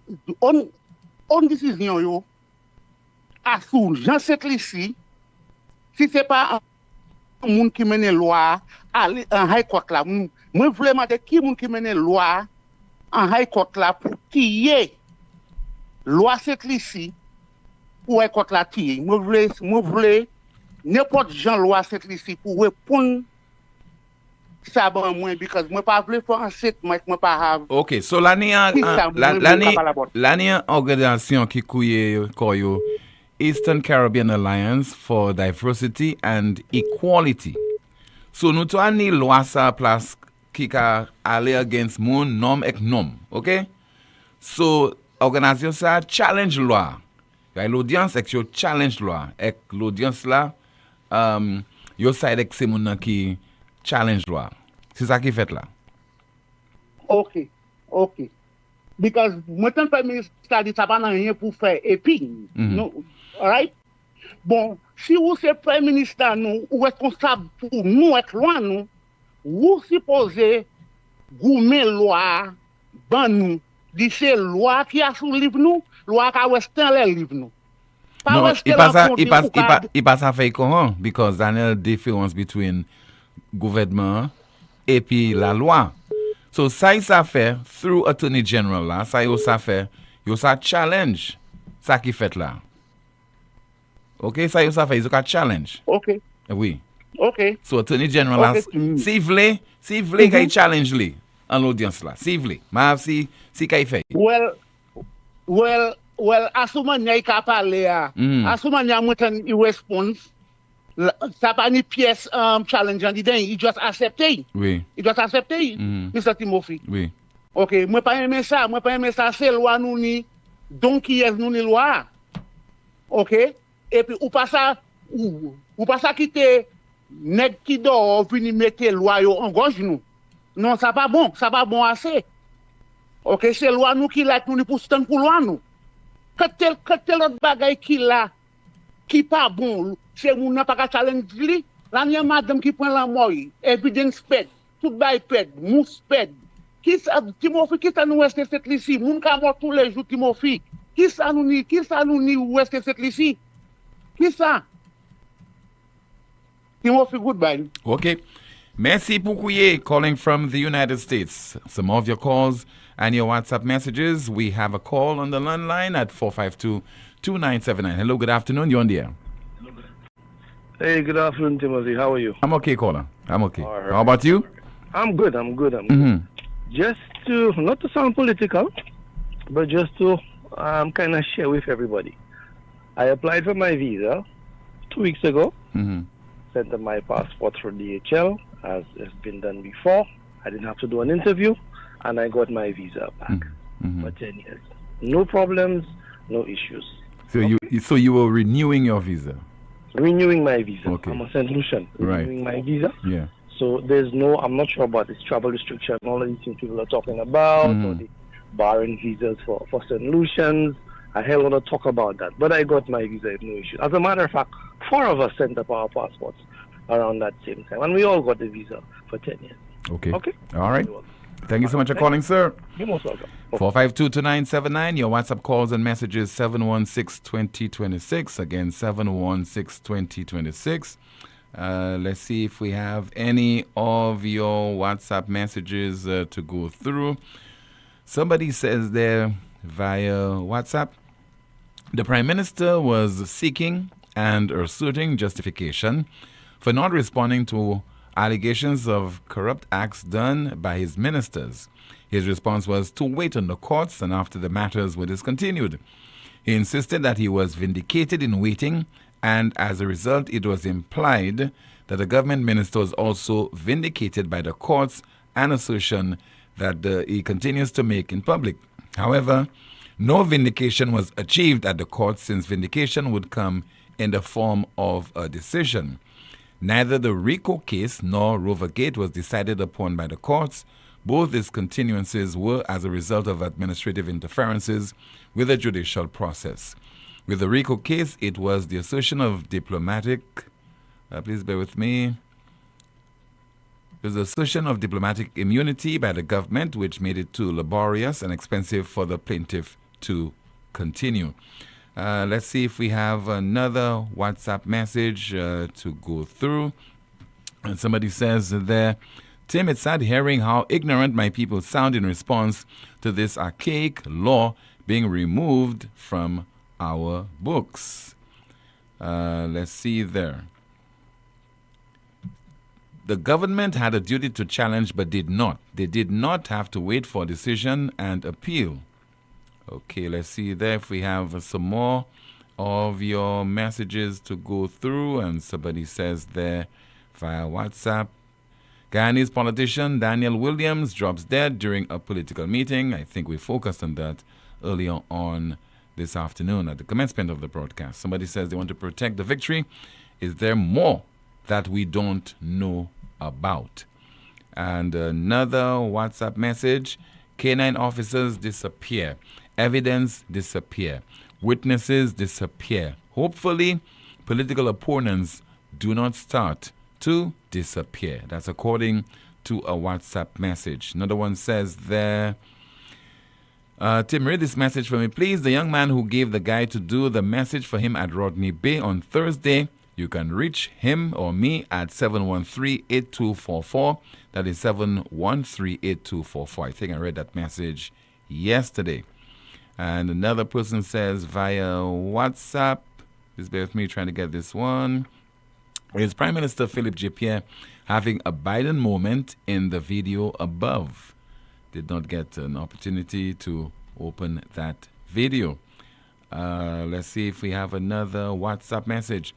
yo à sous Jean ici si c'est pas un monde qui mène loi aller en high court là moi vraiment de qui monde qui mène loi en high court là pour tirer loi ici pour high court là tirer moi voulais n'importe Jean loi ici pour répondre ça bon moi because moi pas voulais faire un site moi pas have. Okay, so l'année organisation qui couille koyo Eastern Caribbean Alliance for Diversity and Equality. So nous avons une loi sa place qui a aller against mon norm ek norm, okay? So organisation ça challenge loi. L'audience ek yo challenge loi. Ek l'audience là yo side ek c'est mon qui challenge loi. C'est ça qui fait là. OK. Because maintenant Premier ministre a dit ça pas rien pour faire et puis non, right? Bon, si vous c'est Premier ministre nous ou responsable pour nous être loin nous, vous supposez goumer loi ban nous, dit c'est loi qui a sous livre nous, loi qui a resté les livre nous. No, il passe à faire comment? Because there's a difference between gouvernement et puis la loi. So, sa sa fait, through Attorney General, là, sa yo sa fait, yo sa challenge, sa ki fait là. Ok, sa yo sa fait, yo ka challenge. OK. Oui. OK. So, Attorney General, si vle, kay challenge li, an l'audience là. Si vle, ma si kay fait. Well, asuman y ka pale a. Asuman y mwen i response. Ça pas ni pièce challenge en dedans, il doit accepter. Oui. Il doit accepter, Mr. Timothy. Oui. OK, moi pas aimer ça, c'est loi nous ni donc qui est nous ni loi. OK? Et puis ou pas ça quitter nèg qui dort venir mettre loi yo en gorge nous. Non, ça pas bon assez. OK, c'est loi nous qui là nous pour stand pour loi nous. Que tel autre bagaille qui là qui pas bon, c'est moun n'a pas qu'à challenge li. La nye madame qui prend la mort, evidence ped, tout bay ped, mousse ped. Qui ça Timothy qui ça nous reste cette ici, moun ka mort tous les jours Timothy. Qui ça nous ni reste cette ici? Qui ça? Timothy, goodbye. Okay. Merci beaucoup, calling from the United States. Some of your calls and your WhatsApp messages. We have a call on the landline at 452-2979. Hello, good afternoon. You're on the air. Hey, good afternoon, Timothy. How are you? I'm okay, caller. I'm okay. Right. How about you? I'm good. Just to, not to sound political, but just to kind of share with everybody. I applied for my visa 2 weeks ago. Sent them my passport for DHL, as has been done before. I didn't have to do an interview, and I got my visa back for 10 years. No problems, no issues. So you were renewing your visa? Renewing my visa. Okay. I'm a St. Lucian. Renewing my visa. Yeah. So I'm not sure about this travel restriction, all of these things people are talking about, or the barring visas for St. Lucians. I hell want to talk about that. But I got my visa with no issue. As a matter of fact, 4 of us sent up our passports around that same time. And we all got the visa for 10 years. Okay. All right. Thank you so much for calling, sir. You're most welcome. 452-2979. Your WhatsApp calls and messages 716-2026. Again, 716-2026. Let's see if we have any of your WhatsApp messages to go through. Somebody says there via WhatsApp, the Prime Minister was seeking and asserting justification for not responding to allegations of corrupt acts done by his ministers. His response was to wait on the courts and after the matters were discontinued. He insisted that he was vindicated in waiting, and as a result, it was implied that the government minister was also vindicated by the courts, an assertion that he continues to make in public. However, no vindication was achieved at the courts, since vindication would come in the form of a decision. Neither the RICO case nor Rovergate was decided upon by the courts. Both discontinuances were as a result of administrative interferences with the judicial process. With the RICO case, it was the assertion of diplomatic, please bear with me, it was the assertion of diplomatic immunity by the government, which made it too laborious and expensive for the plaintiff to continue. Let's see if we have another WhatsApp message to go through. And somebody says there, Tim, it's sad hearing how ignorant my people sound in response to this archaic law being removed from our books. Let's see there. The government had a duty to challenge but did not. They did not have to wait for a decision and appeal. Okay, let's see there if we have some more of your messages to go through. And somebody says there via WhatsApp, Guyanese politician Daniel Williams drops dead during a political meeting. I think we focused on that earlier on this afternoon at the commencement of the broadcast. Somebody says they want to protect the victory. Is there more that we don't know about? And another WhatsApp message, K9 officers disappear. Evidence disappear. Witnesses disappear. Hopefully, political opponents do not start to disappear. That's according to a WhatsApp message. Another one says there, Tim, read this message for me, please. The young man who gave the guy to do the message for him at Rodney Bay on Thursday You can reach him or me at 713-8244. That is 713-8244. I think I read that message yesterday. And another person says via WhatsApp, just bear with me trying to get this one. Is Prime Minister Philippe J. having a Biden moment in the video above? Did not get an opportunity to open that video. Let's see if we have another WhatsApp message.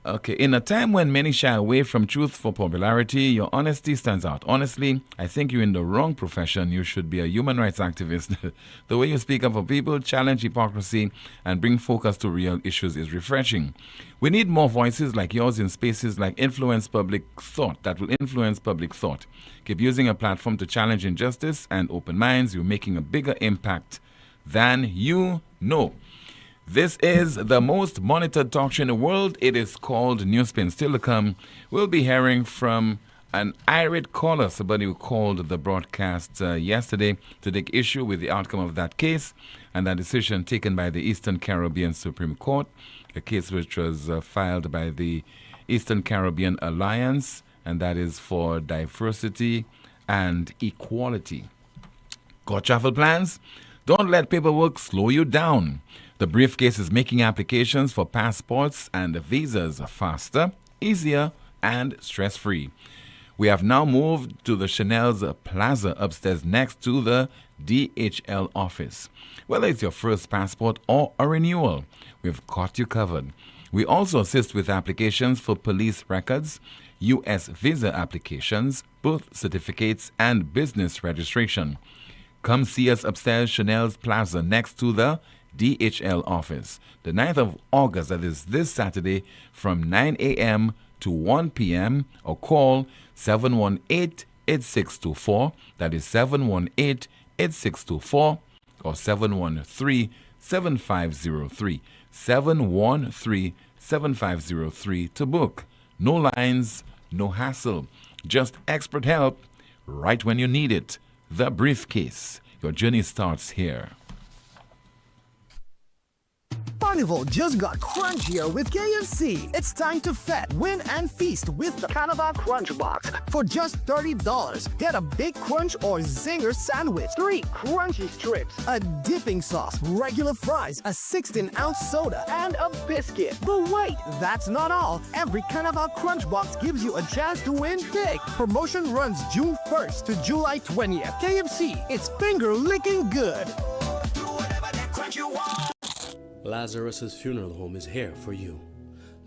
Okay, in a time when many shy away from truth for popularity, your honesty stands out. Honestly, I think you're in the wrong profession. You should be a human rights activist. The way you speak up for people, challenge hypocrisy, and bring focus to real issues is refreshing. We need more voices like yours in spaces like that will influence public thought. Keep using a platform to challenge injustice and open minds. You're making a bigger impact than you know. This is the most monitored talk show in the world. It is called NewsSpin. Still to come, we'll be hearing from an irate caller, somebody who called the broadcast yesterday to take issue with the outcome of that case and that decision taken by the Eastern Caribbean Supreme Court, a case which was filed by the Eastern Caribbean Alliance, and that is for diversity and equality. Got travel plans? Don't let paperwork slow you down. The briefcase is making applications for passports and visas faster, easier, and stress-free. We have now moved to the Chanel's Plaza upstairs next to the DHL office. Whether it's your first passport or a renewal, we've got you covered. We also assist with applications for police records, U.S. visa applications, birth certificates, and business registration. Come see us upstairs Chanel's Plaza next to the DHL office. The 9th of August, that is this Saturday, from 9 a.m. to 1 p.m. or call 718-8624. That is 718-8624 or 713-7503. 713-7503 to book. No lines, no hassle. Just expert help right when you need it. The Briefcase. Your journey starts here. Carnival just got crunchier with KFC. It's time to fet, win, and feast with the Carnival Crunch Box. For just $30, get a Big Crunch or Zinger sandwich, 3 crunchy strips, a dipping sauce, regular fries, a 16-ounce soda, and a biscuit. But wait, that's not all. Every Carnival Crunch Box gives you a chance to win big. Promotion runs June 1st to July 20th. KFC, it's finger-licking good. Do whatever that crunch you want. Lazarus's Funeral Home is here for you.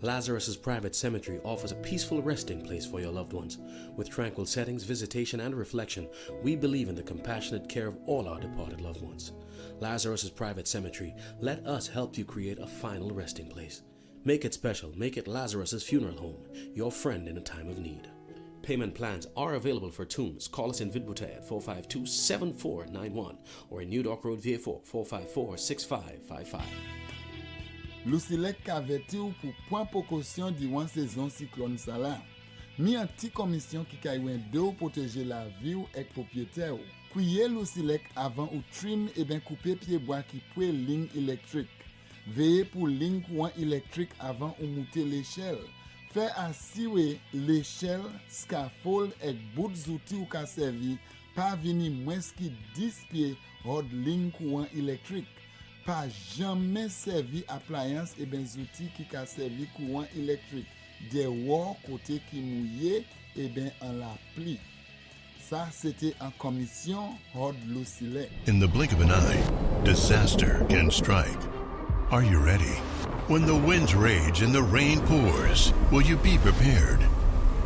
Lazarus's Private Cemetery offers a peaceful resting place for your loved ones. With tranquil settings, visitation, and reflection, we believe in the compassionate care of all our departed loved ones. Lazarus's Private Cemetery, let us help you create a final resting place. Make it special. Make it Lazarus's Funeral Home, your friend in a time of need. Payment plans are available for tombs. Call us in Vidbuta at 452-7491 or in New Dock Road, VA4, 454-6555. Lucilec averti ou pour point précaution durant saison cyclone sala. Mi an ti commission qui kaywen de ou protéger la vie ou ek propriétaire ou. Kouye Lucilec avant ou trim et ben couper pied bois qui poué ligne électrique. Veillez pour ligne courant électrique avant ou monter l'échelle. Fait assurer l'échelle, scaffold et bout d'outil ou ka servi pas vini moins qui 10 pieds hors ligne courant électrique. Pas jamais servi appliance et ben outils qui ka servi courant électrique. Des wall côté qui mouillé et ben en la pli. Ça c'était en commission hors Lucilec. In the blink of an eye, disaster can strike. Are you ready? When the winds rage and the rain pours, will you be prepared?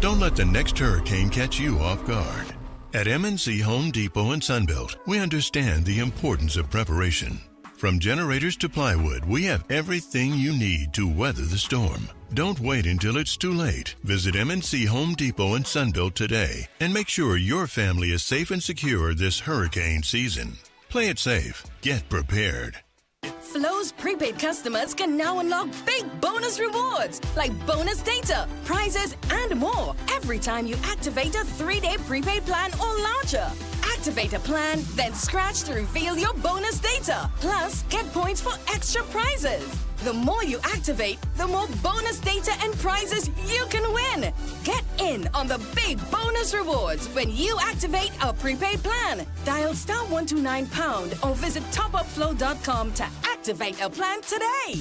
Don't let the next hurricane catch you off guard. At MNC Home Depot and Sunbelt, we understand the importance of preparation. From generators to plywood, we have everything you need to weather the storm. Don't wait until it's too late. Visit MNC Home Depot and Sunbelt today and make sure your family is safe and secure this hurricane season. Play it safe. Get prepared. Flo's prepaid customers can now unlock big bonus rewards like bonus data, prizes, and more every time you activate a 3-day prepaid plan or launcher. Activate a plan, then scratch to reveal your bonus data. Plus, get points for extra prizes. The more you activate, the more bonus data and prizes you can win. Get in on the big bonus rewards when you activate a prepaid plan. Dial *129# or visit topupflow.com to activate a plan today.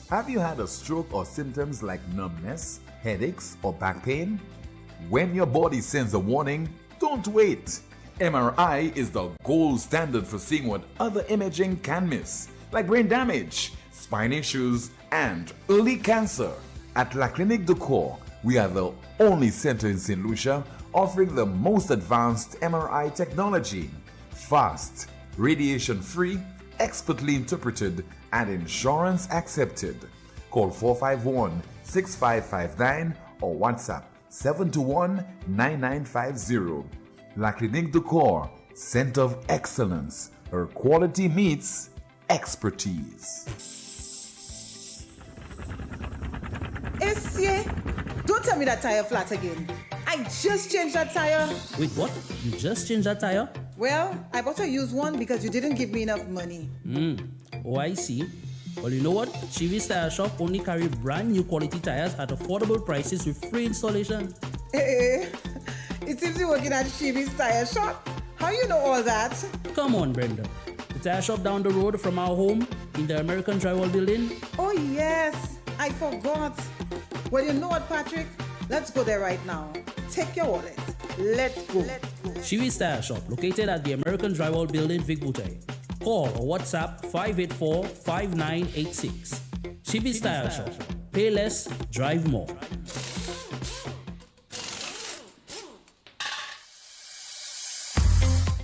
Have you had a stroke or symptoms like numbness, headaches, or back pain? When your body sends a warning, don't wait. MRI is the gold standard for seeing what other imaging can miss, like brain damage, spine issues, and early cancer. At La Clinique de Corps, we are the only center in St. Lucia offering the most advanced MRI technology. Fast, radiation-free, expertly interpreted, and insurance accepted. Call 451-6559 or WhatsApp 721-9950. La Clinique de Corps, Center of Excellence, where quality meets expertise. Essie, don't tell me that tire flat again. I just changed that tire. Wait, what? You just changed that tire? Well, I bought a used one because you didn't give me enough money. Oh, I see. Well, you know what? Chivi's Tire Shop only carry brand new quality tires at affordable prices with free installation. Hey, it seems you're working at Chivi's Tire Shop. How you know all that? Come on, Brenda. The tire shop down the road from our home in the American Drywall Building. Oh, yes. I forgot. Well, you know what, Patrick? Let's go there right now. Take your wallet. Let's go. Chivi's Tire Shop, located at the American Drywall Building, Vic Bouteille. Call or WhatsApp 584-5986. Chivi's Tire Shop. Pay less, drive more.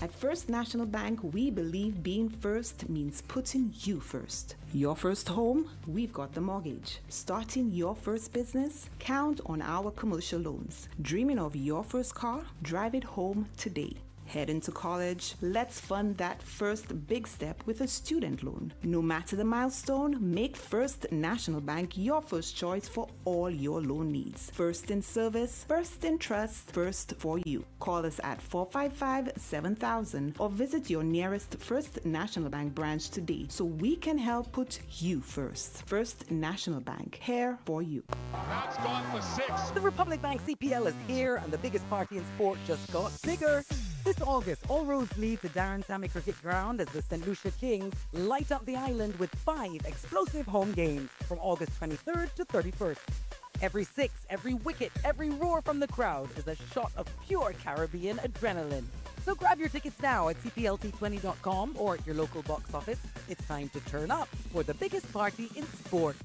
At First National Bank, we believe being first means putting you first. Your first home, we've got the mortgage. Starting your first business, count on our commercial loans. Dreaming of your first car? Drive it home today. Heading to college? Let's fund that first big step with a student loan. No matter the milestone, make First National Bank your first choice for all your loan needs. First in service, first in trust, first for you. Call us at 455-7000 or visit your nearest First National Bank branch today so we can help put you first. First National Bank, here for you. That's gone for 6. The Republic Bank CPL is here and the biggest party in sport just got bigger. This August, all roads lead to Darren Sammy Cricket Ground as the St. Lucia Kings light up the island with 5 explosive home games from August 23rd to 31st. Every 6, every wicket, every roar from the crowd is a shot of pure Caribbean adrenaline. So grab your tickets now at cplt20.com or at your local box office. It's time to turn up for the biggest party in sport.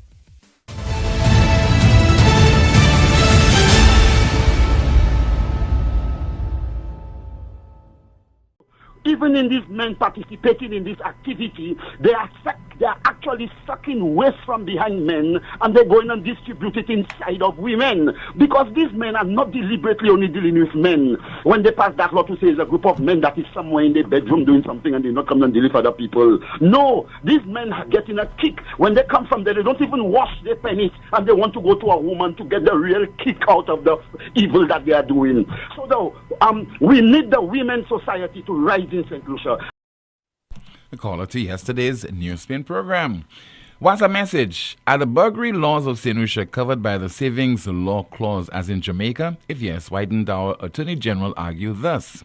Even in these men participating in this activity, they are actually sucking waste from behind men and they're going and distribute it inside of women. Because these men are not deliberately only dealing with men. When they pass that law to say it's a group of men that is somewhere in their bedroom doing something and they not come and deliver other people. No, these men are getting a kick. When they come from there, they don't even wash their penis and they want to go to a woman to get the real kick out of the evil that they are doing. So though, we need the women's society to rise in St. Lucia. The caller to yesterday's NewsSpin program. What's a message? Are the burglary laws of St. Lucia covered by the savings law clause as in Jamaica? If yes, why didn't our Attorney General argue thus?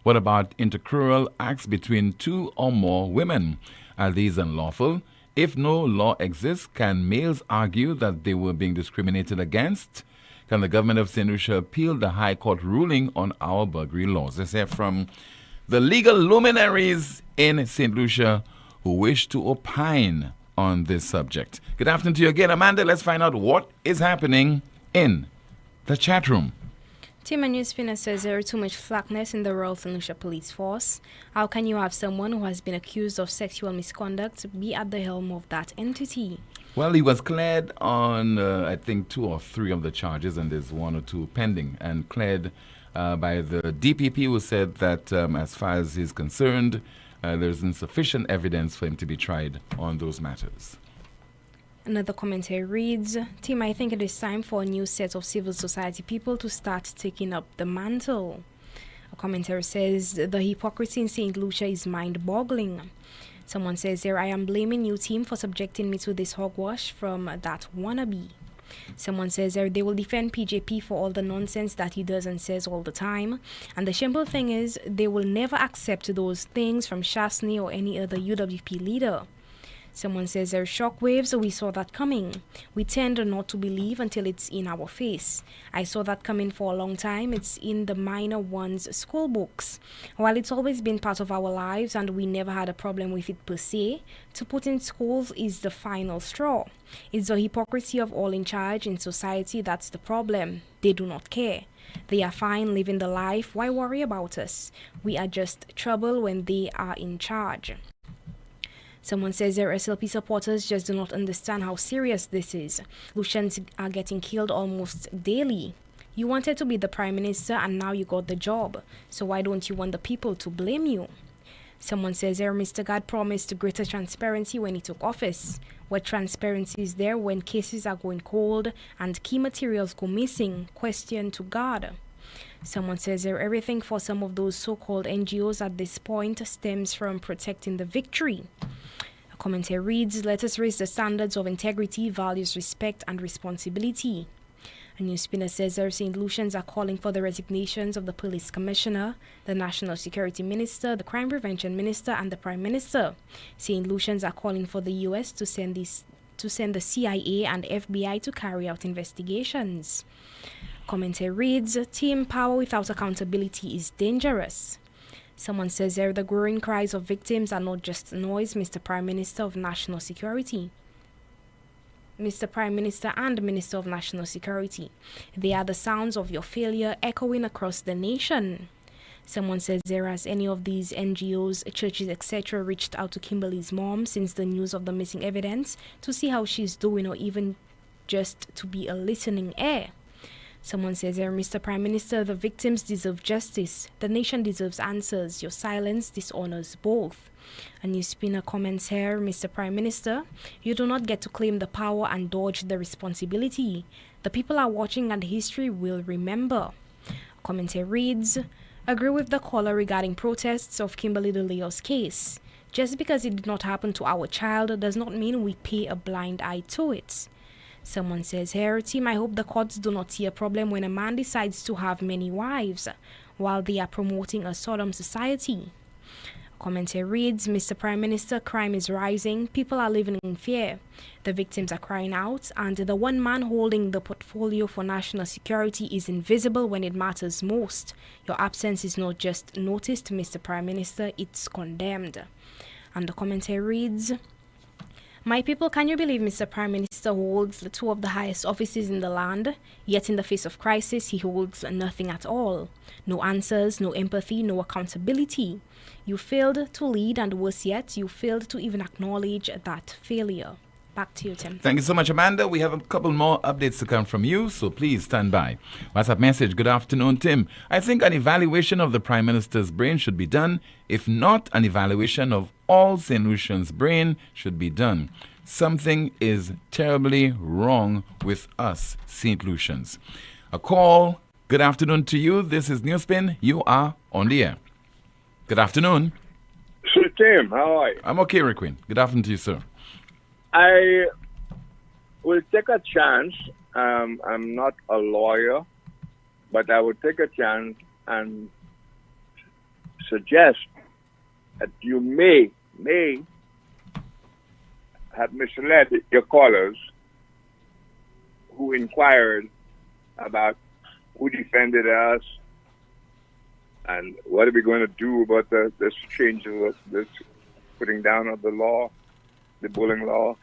What about intercrural acts between 2 or more women? Are these unlawful? If no law exists, can males argue that they were being discriminated against? Can the government of St. Lucia appeal the High Court ruling on our burglary laws? Let's hear from the legal luminaries in St. Lucia who wish to opine on this subject. Good afternoon to you again, Amanda. Let's find out what is happening in the chat room. Tim and NewsSpin says there is too much flackness in the Royal St. Lucia Police Force. How can you have someone who has been accused of sexual misconduct be at the helm of that entity? Well, he was cleared on, I think, 2 or 3 of the charges, and there's 1 or 2 pending, and cleared by the DPP, who said that as far as he's concerned, there's insufficient evidence for him to be tried on those matters. Another commentary reads, Tim, I think it is time for a new set of civil society people to start taking up the mantle. A commentary says, the hypocrisy in St. Lucia is mind-boggling. Someone says here, I am blaming you team for subjecting me to this hogwash from that wannabe. Someone says there, they will defend PJP for all the nonsense that he does and says all the time. And the simple thing is, they will never accept those things from Shasni or any other UWP leader. Someone says there are shockwaves, so we saw that coming. We tend not to believe until it's in our face. I saw that coming for a long time. It's in the minor ones' school books. While it's always been part of our lives and we never had a problem with it per se, to put in schools is the final straw. It's the hypocrisy of all in charge in society that's the problem. They do not care. They are fine living the life. Why worry about us? We are just trouble when they are in charge. Someone says their SLP supporters just do not understand how serious this is. Lucians are getting killed almost daily. You wanted to be the prime minister and now you got the job. So why don't you want the people to blame you? Someone says there, Mr. God promised greater transparency when he took office. What transparency is there when cases are going cold and key materials go missing? Question to God. Someone says there, everything for some of those so-called NGOs at this point stems from protecting the victory. A commentary reads, let us raise the standards of integrity, values, respect, and responsibility. A NewsSpinner says there, St. Lucians are calling for the resignations of the police commissioner, the national security minister, the crime prevention minister, and the prime minister. St. Lucians are calling for the U.S. to send the CIA and FBI to carry out investigations. Commentary reads, team power without accountability is dangerous. Someone says there, the growing cries of victims are not just noise, Mr. Prime Minister of National Security. Mr. Prime Minister and Minister of National Security. They are the sounds of your failure echoing across the nation. Someone says there, has any of these NGOs, churches, etc. reached out to Kimberly's mom since the news of the missing evidence to see how she's doing or even just to be a listening ear? Someone says there, Mr. Prime Minister, the victims deserve justice. The nation deserves answers. Your silence dishonors both. A NewsSpinner comments here, Mr. Prime Minister, you do not get to claim the power and dodge the responsibility. The people are watching and history will remember. A commentary reads, agree with the caller regarding protests of Kimberly DeLeo's case. Just because it did not happen to our child does not mean we pay a blind eye to it. Someone says here, team, I hope the courts do not see a problem when a man decides to have many wives while they are promoting a Sodom society. A commentary reads, Mr. Prime Minister, crime is rising. People are living in fear. The victims are crying out, and the one man holding the portfolio for national security is invisible when it matters most. Your absence is not just noticed, Mr. Prime Minister, it's condemned. And the commentary reads, my people, can you believe Mr. Prime Minister holds two of the highest offices in the land, yet in the face of crisis he holds nothing at all? No answers, no empathy, no accountability. You failed to lead, and worse yet, you failed to even acknowledge that failure. Back to you, Tim. Thank you so much, Amanda. We have a couple more updates to come from you, so please stand by. WhatsApp message, good afternoon, Tim. I think an evaluation of the Prime Minister's brain should be done. If not, an evaluation of all St. Lucian's brain should be done. Something is terribly wrong with us, St. Lucians. A call, good afternoon to you. This is NewsSpin. You are on the air. Good afternoon. Sir Tim, how are you? I'm okay, Requin. Good afternoon to you, sir. I will take a chance. I'm not a lawyer, but I will take a chance and suggest that you may have misled your callers who inquired about who defended us and what are we going to do about this change of this putting down of the law, the bullying law,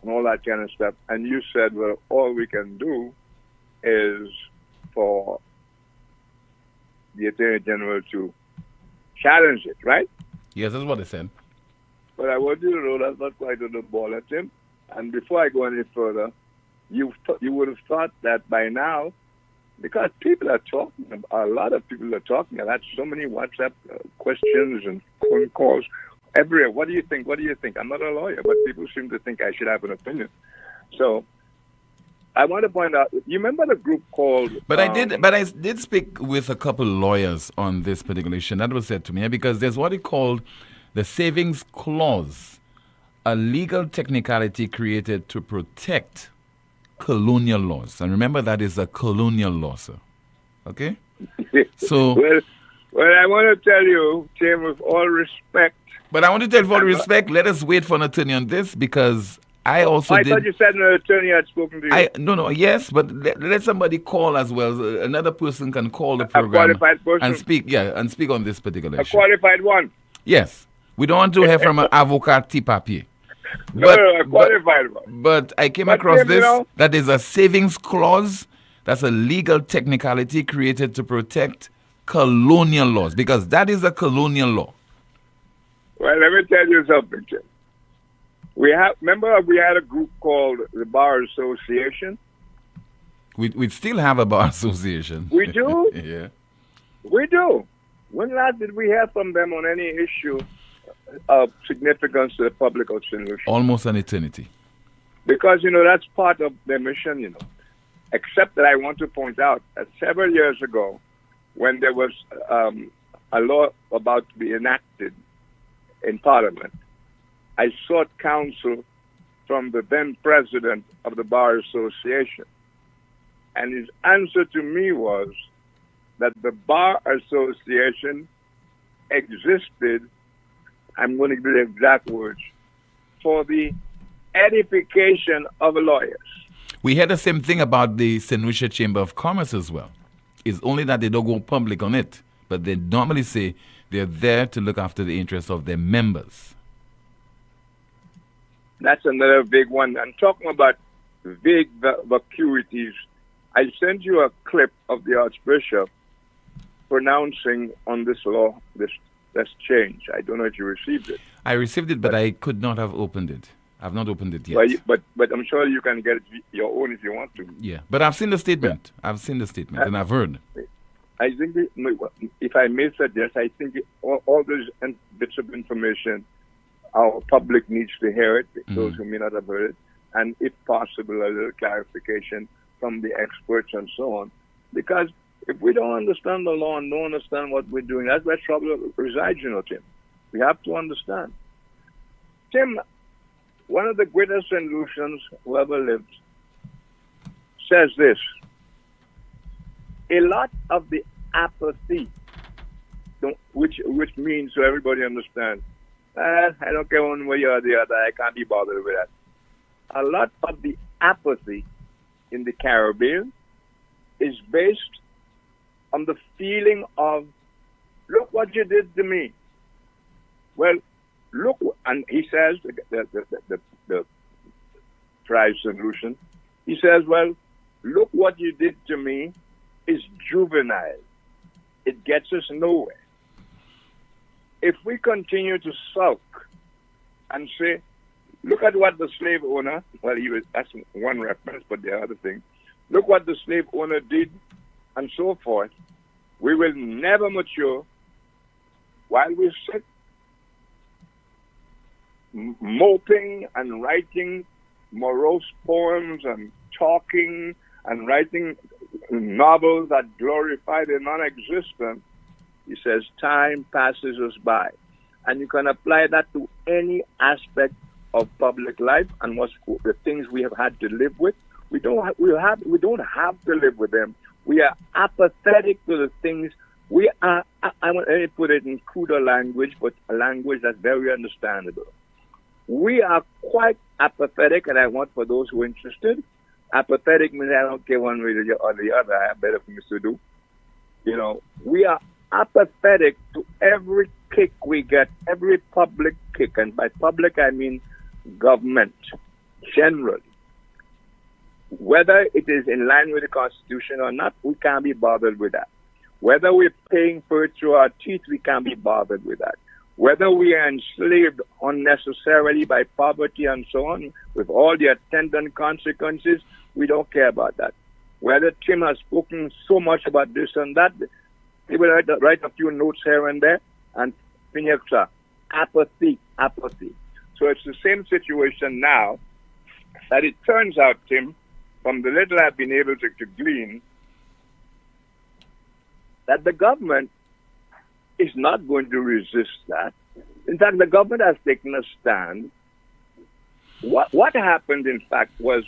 and all that kind of stuff. And you said, well, all we can do is for the Attorney General to challenge it, right? Yes, that's what they said. But I want you to know that's not quite on the ball at him. And before I go any further, you would have thought that by now, because people are talking, a lot of people are talking. I've had so many WhatsApp questions and phone calls. Everywhere. What do you think? What do you think? I'm not a lawyer, but people seem to think I should have an opinion. So I want to point out, you remember the group called... But I did speak with a couple lawyers on this particular issue. That was said to me, because there's what he called The savings clause, a legal technicality created to protect colonial laws. And remember, that is a colonial law, sir. Okay? So, well, I want to tell you, Tim, with all respect. But I want to tell you, with all respect, let us wait for an attorney on this, because I also I thought you said an attorney had spoken to you. No, yes, but let somebody call as well. Another person can call the program. A qualified person? And speak on this particular issue. A qualified one? Yes. We don't want to hear from an avocat papier. No, a qualified one. But I came across this, that is a savings clause. That's a legal technicality created to protect colonial laws, because that is a colonial law. Well, let me tell you something, Tim. Remember we had a group called the Bar Association? We still have a bar association. We do? Yeah. We do. When last did we hear from them on any issue of significance to the public or solution? Almost an eternity. Because, that's part of their mission, Except that I want to point out that several years ago, when there was a law about to be enacted in Parliament, I sought counsel from the then president of the Bar Association. And his answer to me was that the Bar Association existed, I'm going to give the exact words, for the edification of lawyers. We had the same thing about the St. Lucia Chamber of Commerce as well. It's only that they don't go public on it, but they normally say they're there to look after the interests of their members. That's another big one. And talking about vague vacuities, I sent you a clip of the Archbishop pronouncing on this law, this change. I don't know if you received it. I received it, but I could not have opened it. I've not opened it yet. But I'm sure you can get it your own if you want to. Yeah, but I've seen the statement. I've seen the statement, and I've heard. I think, if I may suggest, I think all those bits of information, our public needs to hear it, those who may not have heard it, and if possible, a little clarification from the experts and so on. Because if we don't understand the law and don't understand what we're doing, that's where trouble resides, Tim. We have to understand. Tim, one of the greatest solutions who ever lived says this: a lot of the apathy, which means, so everybody understands, I don't care one way or the other, I can't be bothered with that. A lot of the apathy in the Caribbean is based on the feeling of, look what you did to me. Well, look, and he says, the prize solution, he says, well, look what you did to me is juvenile. It gets us nowhere. If we continue to sulk and say, look at what the slave owner, that's one reference, but the other thing, look what the slave owner did, and so forth, we will never mature while we sit moping and writing morose poems and talking and writing novels that glorify the non-existent. He says time passes us by. And you can apply that to any aspect of public life and what's the things we have had to live with. We don't have to live with them. We are apathetic to the things. We are, I want to put it in cruder language, but a language that's very understandable. We are quite apathetic, and I want, for those who are interested, apathetic means I don't care one way or the other. I have better things to do. We are apathetic to every kick we get, every public kick. And by public, I mean government, generally. Whether it is in line with the Constitution or not, we can't be bothered with that. Whether we're paying for it through our teeth, we can't be bothered with that. Whether we are enslaved unnecessarily by poverty and so on, with all the attendant consequences, we don't care about that. Whether Tim has spoken so much about this and that, he will write a few notes here and there, and finish, apathy. So it's the same situation now, that it turns out, Tim, from the little I've been able to glean, that the government is not going to resist that. In fact, the government has taken a stand. What happened, in fact, was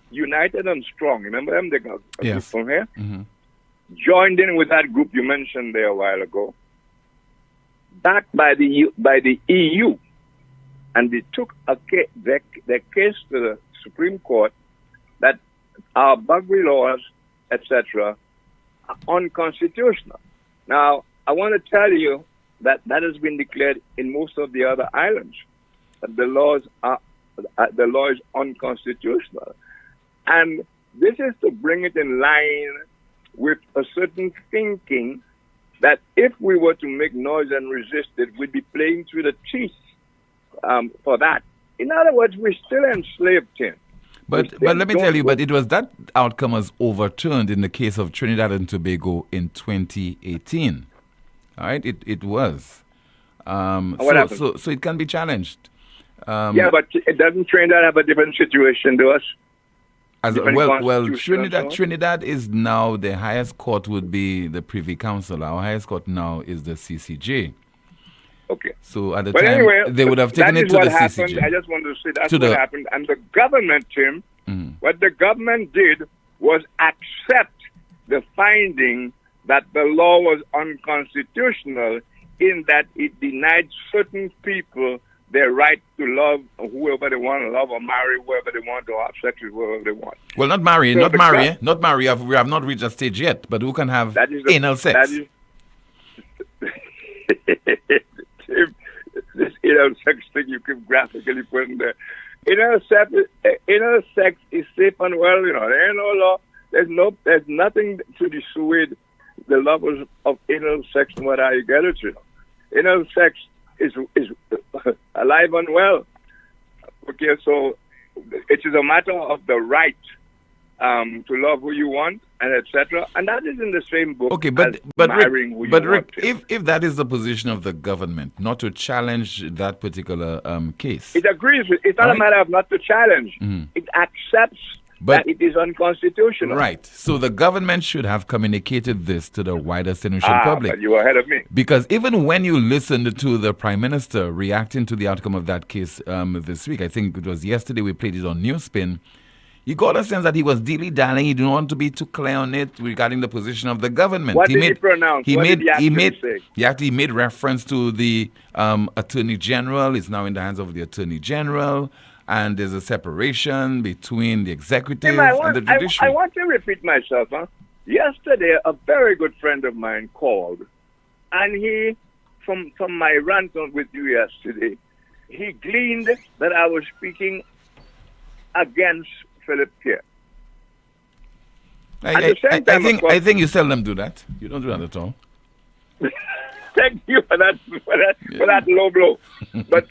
United and Strong. Remember them? They got a group from here. Joined in with that group you mentioned there a while ago, backed by the EU, and they took their case to the Supreme Court that our buggery laws, etc., are unconstitutional. Now, I want to tell you that has been declared in most of the other islands, that the law is unconstitutional. And this is to bring it in line with a certain thinking that if we were to make noise and resist it, we'd be playing through the teeth for that. In other words, we're still enslaved him. But let me tell you, but it was that outcome was overturned in the case of Trinidad and Tobago in 2018. All right, it was. So it can be challenged. But it doesn't Trinidad have a different situation to us? Trinidad is now, the highest court would be the Privy Council. Our highest court now is the CCJ. Okay. So at the time, they would have taken it to the CCJ. I just want to say that's what happened. And the government, Tim, what the government did was accept the finding that the law was unconstitutional in that it denied certain people their right to love whoever they want to love or marry whoever they want or have sex with whoever they want. Well, not marry. We have not reached that stage yet, but who can have anal sex? This anal sex thing you can graphically put in there. Anal sex is safe and well, there ain't no law. There's nothing to dissuade the lovers of anal sex no matter how you get it, Anal sex is alive and well. Okay, so it is a matter of the right to love who you want and etc. And that is in the same book. Okay, but Rick, if that is the position of the government, not to challenge that particular case, it agrees. It's not a matter of not to challenge. It accepts that it is unconstitutional. Right. So the government should have communicated this to the wider St. Lucian public. But you were ahead of me. Because even when you listened to the Prime Minister reacting to the outcome of that case this week, I think it was yesterday we played it on NewsSpin, you got a sense that he was dilly-dallying. He didn't want to be too clear on it regarding the position of the government. What did he pronounce? What did he say? He actually made reference to the Attorney General. It's now in the hands of the Attorney General. And there's a separation between the executive and the judiciary. I want to repeat myself. Yesterday, a very good friend of mine called, and he, from my rant with you yesterday, he gleaned that I was speaking against Philip Pierre. I think you seldom do that. You don't do that at all. Thank you for that low blow. But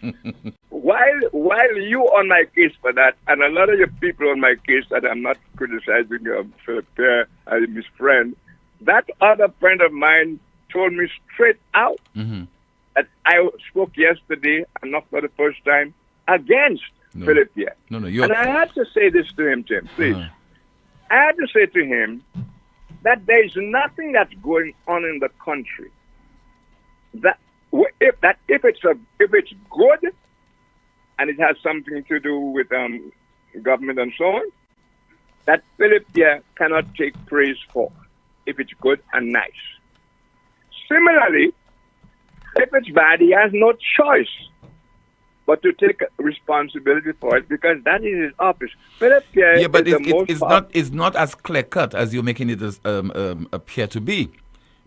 while you on my case for that, and a lot of your people on my case that I'm not criticizing Philip Pierre as his friend, that other friend of mine told me straight out that I spoke yesterday, and not for the first time, against Philip Pierre. And I had to say this to him, Tim, please. I had to say to him that there is nothing that's going on in the country that if it's good and it has something to do with government and so on, that Philip Pierre cannot take praise for if it's good and nice. Similarly, if it's bad, he has no choice but to take responsibility for it because that is his office. Philip Pierre but it's not as clear cut as you're making it appear to be,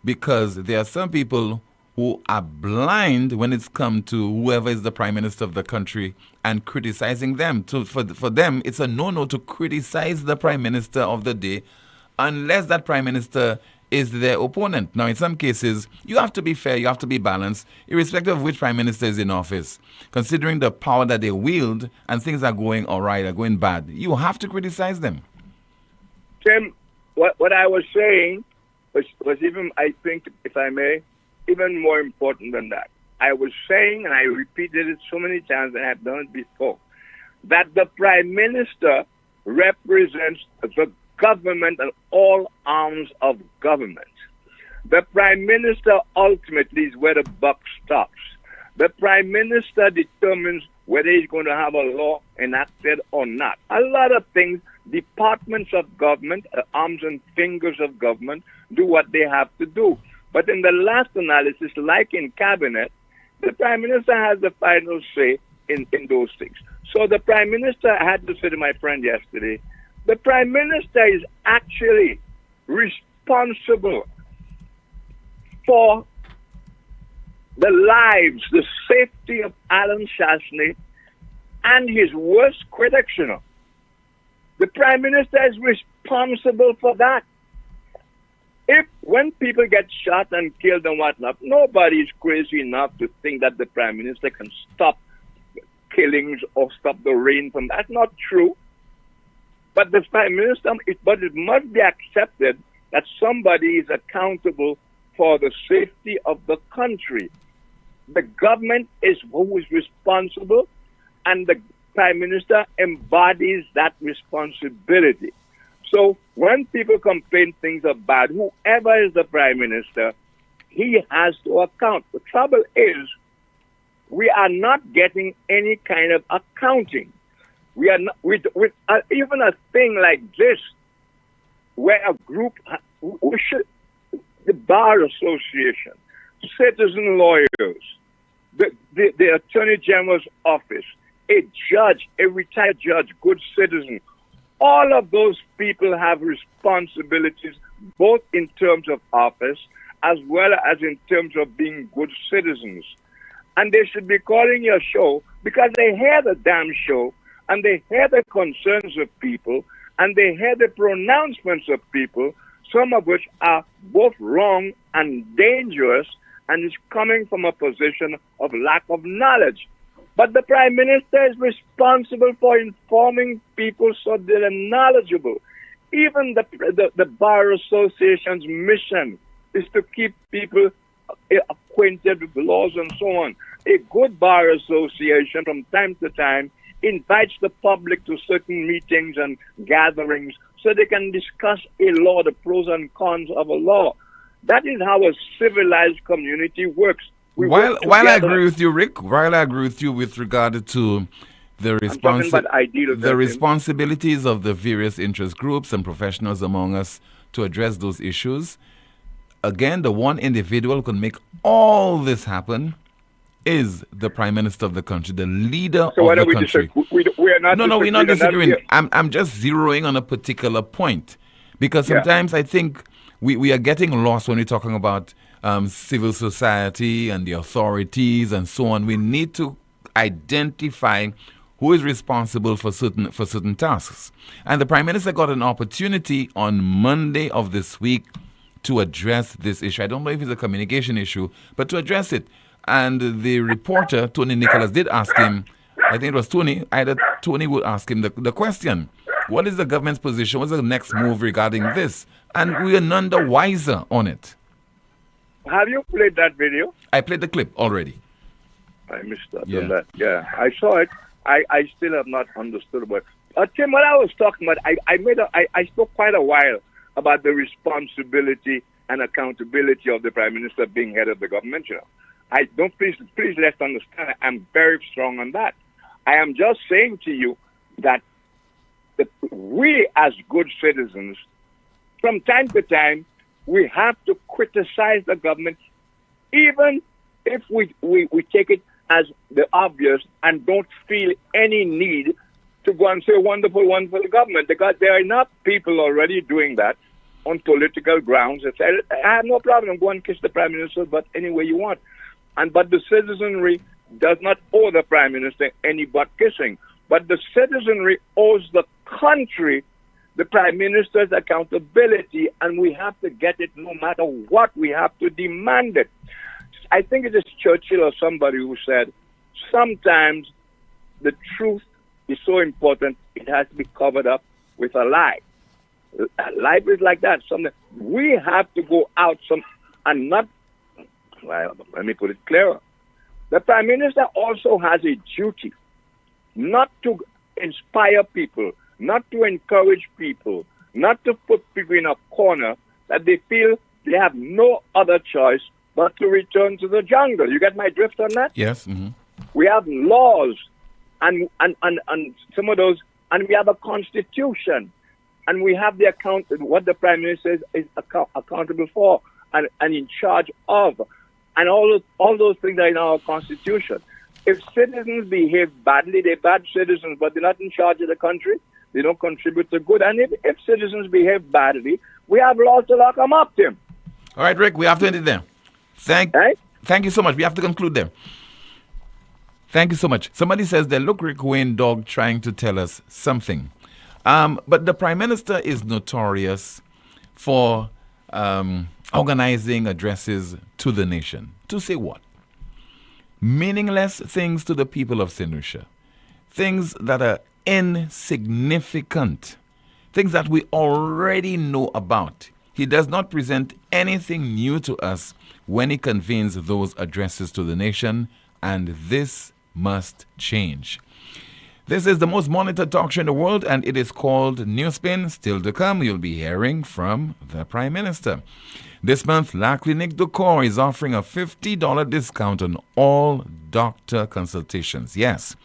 because there are some people who are blind when it's come to whoever is the Prime Minister of the country and criticizing them. So for them, it's a no-no to criticize the Prime Minister of the day unless that Prime Minister is their opponent. Now, in some cases, you have to be fair, you have to be balanced, irrespective of which Prime Minister is in office. Considering the power that they wield and things are going all right, are going bad, you have to criticize them. Tim, what I was saying was even, I think, if I may, even more important than that. I was saying, and I repeated it so many times, and I have done it before, that the Prime Minister represents the government and all arms of government. The Prime Minister ultimately is where the buck stops. The Prime Minister determines whether he's going to have a law enacted or not. A lot of things, departments of government, arms and fingers of government, do what they have to do. But in the last analysis, like in cabinet, the Prime Minister has the final say in those things. So the Prime Minister, I had to say to my friend yesterday, the Prime Minister is actually responsible for the lives, the safety of Alan Shasney and his worst critics, you know. The Prime Minister is responsible for that. When people get shot and killed and whatnot, nobody is crazy enough to think that the Prime Minister can stop killings or stop the rain from that. That's not true. But the Prime Minister, it must be accepted that somebody is accountable for the safety of the country. The government is who is responsible, and the Prime Minister embodies that responsibility. So when people complain things are bad, whoever is the Prime Minister, he has to account. The trouble is, we are not getting any kind of accounting. We are not, with even a thing like this, where a group, the Bar Association, citizen lawyers, the Attorney General's office, a judge, a retired judge, good citizen, all of those people have responsibilities, both in terms of office as well as in terms of being good citizens. And they should be calling your show because they hear the damn show and they hear the concerns of people and they hear the pronouncements of people, some of which are both wrong and dangerous, and is coming from a position of lack of knowledge. But the Prime Minister is responsible for informing people so they're knowledgeable. Even the Bar Association's mission is to keep people acquainted with laws and so on. A good Bar Association from time to time invites the public to certain meetings and gatherings so they can discuss a law, the pros and cons of a law. That is how a civilized community works. While I agree with you, Rick, while I agree with you with regard to the responsibilities of the various interest groups and professionals among us to address those issues, again, the one individual who can make all this happen is the Prime Minister of the country, the leader of the country. We're not disagreeing. I'm just zeroing on a particular point because sometimes I think we are getting lost when we're talking about civil society and the authorities and so on. We need to identify who is responsible for certain tasks. And the Prime Minister got an opportunity on Monday of this week to address this issue. I don't know if it's a communication issue, but to address it. And the reporter, Tony Nicholas, did ask him, I think it was Tony, either Tony would ask him the question, what is the government's position? What's the next move regarding this? And we are none the wiser on it. Have you played that video? I played the clip already. I missed that. Yeah, I saw it. I still have not understood about it. Tim, what I was talking about, I spoke quite a while about the responsibility and accountability of the Prime Minister being head of the government. You know, please let's understand. I'm very strong on that. I am just saying to you that we as good citizens, from time to time, we have to criticize the government, even if we take it as the obvious and don't feel any need to go and say wonderful, wonderful government, because there are enough people already doing that on political grounds. That say, I have no problem, go and kiss the Prime Minister, but any way you want. But the citizenry does not owe the Prime Minister any butt kissing. But the citizenry owes the country the Prime Minister's accountability, and we have to get it no matter what. We have to demand it. I think it is Churchill or somebody who said, sometimes the truth is so important, it has to be covered up with a lie. Life is like that. We have to go out and not, well, let me put it clearer. The Prime Minister also has a duty not to inspire people, not to encourage people, not to put people in a corner that they feel they have no other choice but to return to the jungle. You get my drift on that? Yes. Mm-hmm. We have laws and some of those, and we have a constitution, and we have the account, what the Prime Minister is accountable for and in charge of, and all those things are in our constitution. If citizens behave badly, they're bad citizens, but they're not in charge of the country. They don't contribute to good. And if citizens behave badly, we have laws to lock them up, Tim. All right, Rick, we have to end it there. Thank you so much. We have to conclude there. Thank you so much. Somebody says that, look, Rick Wayne Dog trying to tell us something. But the Prime Minister is notorious for organizing addresses to the nation. To say what? Meaningless things to the people of St. Lucia. Things that are insignificant. Things that we already know about. He does not present anything new to us when he convenes those addresses to the nation, and this must change. This is the most monitored talk show in the world, and it is called NewsSpin. Still to come, you'll be hearing from the Prime Minister. This month, La Clinique du Corps is offering a $50 discount on all doctor consultations. Yes,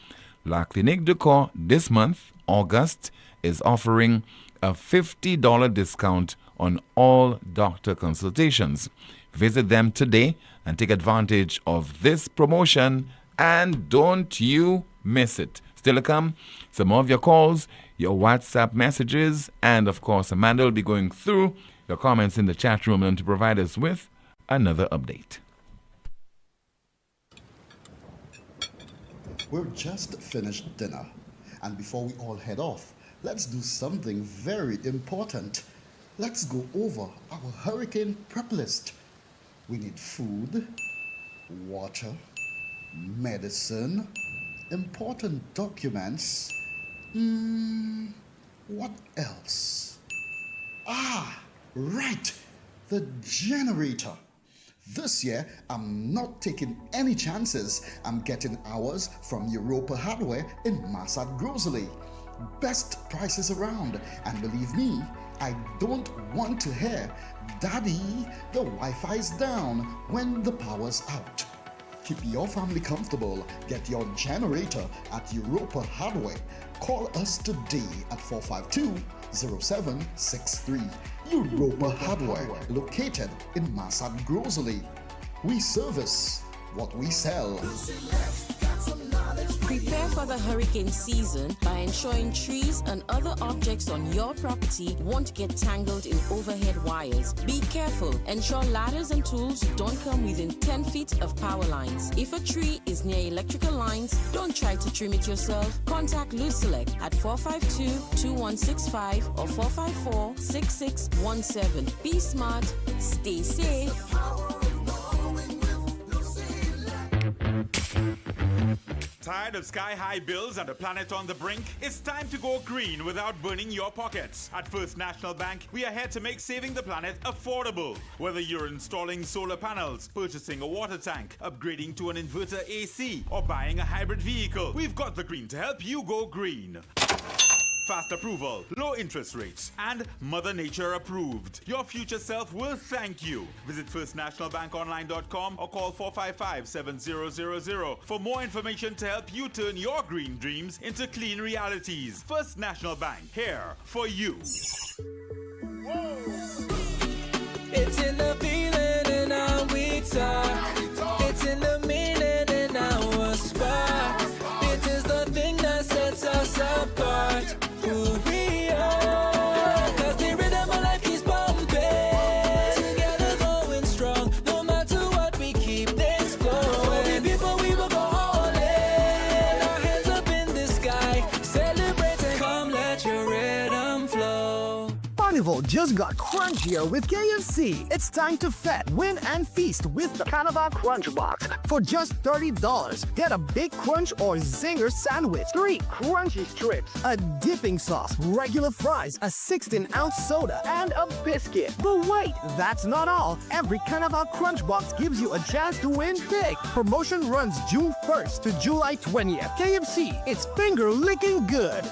La Clinique du Corps this month, August, is offering a $50 discount on all doctor consultations. Visit them today and take advantage of this promotion, and don't you miss it. Still to come, some of your calls, your WhatsApp messages, and of course, Amanda will be going through your comments in the chat room and to provide us with another update. We've just finished dinner, and before we all head off, let's do something very important. Let's go over our hurricane prep list. We need food, water, medicine, important documents. What else? Right, the generator. This year, I'm not taking any chances. I'm getting ours from Europa Hardware in Massad Grocery. Best prices around, and believe me, I don't want to hear, "Daddy, the Wi-Fi's down," when the power's out. Keep your family comfortable. Get your generator at Europa Hardware. Call us today at 452-0763. Europa Hardware, located in Massad Grocery. We service what we sell. Prepare for the hurricane season by ensuring trees and other objects on your property won't get tangled in overhead wires. Be careful. Ensure ladders and tools don't come within 10 feet of power lines. If a tree is near electrical lines, don't try to trim it yourself. Contact Lucelec at 452-2165 or 454-6617. Be smart. Stay safe. Tired of sky-high bills and a planet on the brink? It's time to go green without burning your pockets. At First National Bank, we are here to make saving the planet affordable. Whether you're installing solar panels, purchasing a water tank, upgrading to an inverter AC, or buying a hybrid vehicle, we've got the green to help you go green. Fast approval, low interest rates, and Mother Nature approved. Your future self will thank you. Visit firstnationalbankonline.com or call 455-7000 for more information to help you turn your green dreams into clean realities. First National Bank, here for you. It's in the feeling and how we talk. It's in the meaning and our spark. It is the thing that sets us apart. Who we are, 'cause the rhythm of life keeps pumping. Together going strong, no matter what, we keep this flowing. Before we will go all in, our hands up in the sky, celebrating. Come, let your rhythm flow. Carnival just got crunchier with KFC. It's time to fet, win, and feast with the Carnival Crunch Box. For just $30, get a Big Crunch or Zinger sandwich, 3 crunchy strips, a dipping sauce, regular fries, a 16-ounce soda, and a biscuit. But wait, that's not all. Every Carnival Crunch Box gives you a chance to win big. Promotion runs June 1st to July 20th. KFC, it's finger-licking good.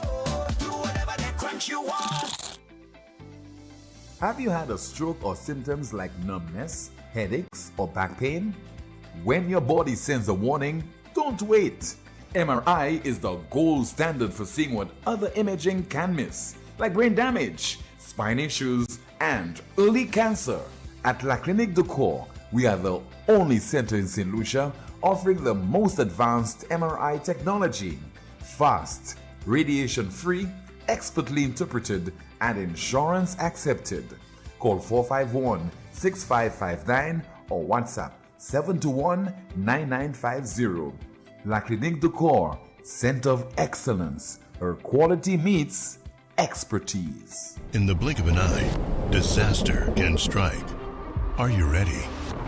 Have you had a stroke or symptoms like numbness, headaches, or back pain? When your body sends a warning, don't wait. MRI is the gold standard for seeing what other imaging can miss, like brain damage, spine issues, and early cancer. At La Clinique de Corps, we are the only center in St. Lucia offering the most advanced MRI technology. Fast, radiation-free, expertly interpreted, and insurance accepted. Call 451-6559 or WhatsApp 721-9950. La Clinique de Corps, Center of Excellence, where quality meets expertise. In the blink of an eye, disaster can strike. Are you ready?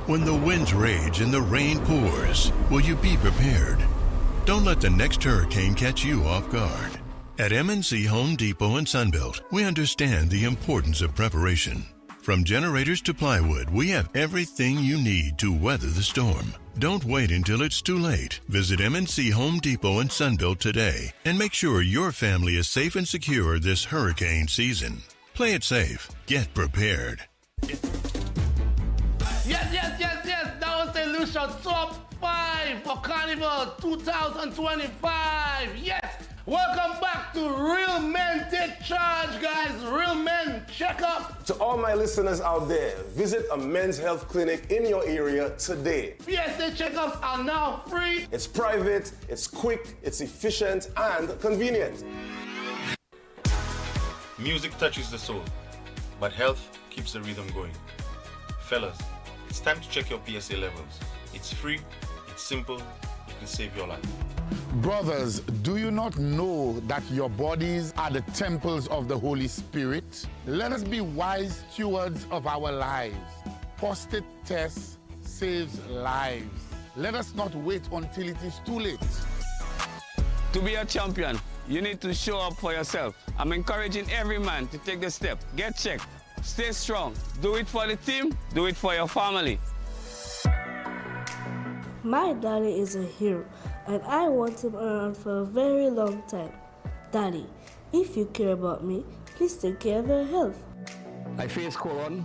When the winds rage and the rain pours, will you be prepared? Don't let the next hurricane catch you off guard. At MNC Home Depot and Sunbelt, we understand the importance of preparation. From generators to plywood, we have everything you need to weather the storm. Don't wait until it's too late. Visit MNC Home Depot and Sunbelt today and make sure your family is safe and secure this hurricane season. Play it safe. Get prepared. Yes. That was the Lucia Top 5 for Carnival 2025. Yes. Welcome back to Real Men Take Charge, guys. Real Men Check Up. To all my listeners out there, visit a men's health clinic in your area today. PSA checkups are now free. It's private, it's quick, it's efficient, and convenient. Music touches the soul, but health keeps the rhythm going. Fellas, it's time to check your PSA levels. It's free, it's simple, it can save your life. Brothers, do you not know that your bodies are the temples of the Holy Spirit? Let us be wise stewards of our lives. Prostate test saves lives. Let us not wait until it is too late. To be a champion, you need to show up for yourself. I'm encouraging every man to take the step. Get checked. Stay strong. Do it for the team. Do it for your family. My daddy is a hero, and I want him around for a very long time. Daddy, if you care about me, please take care of your health. I faced colon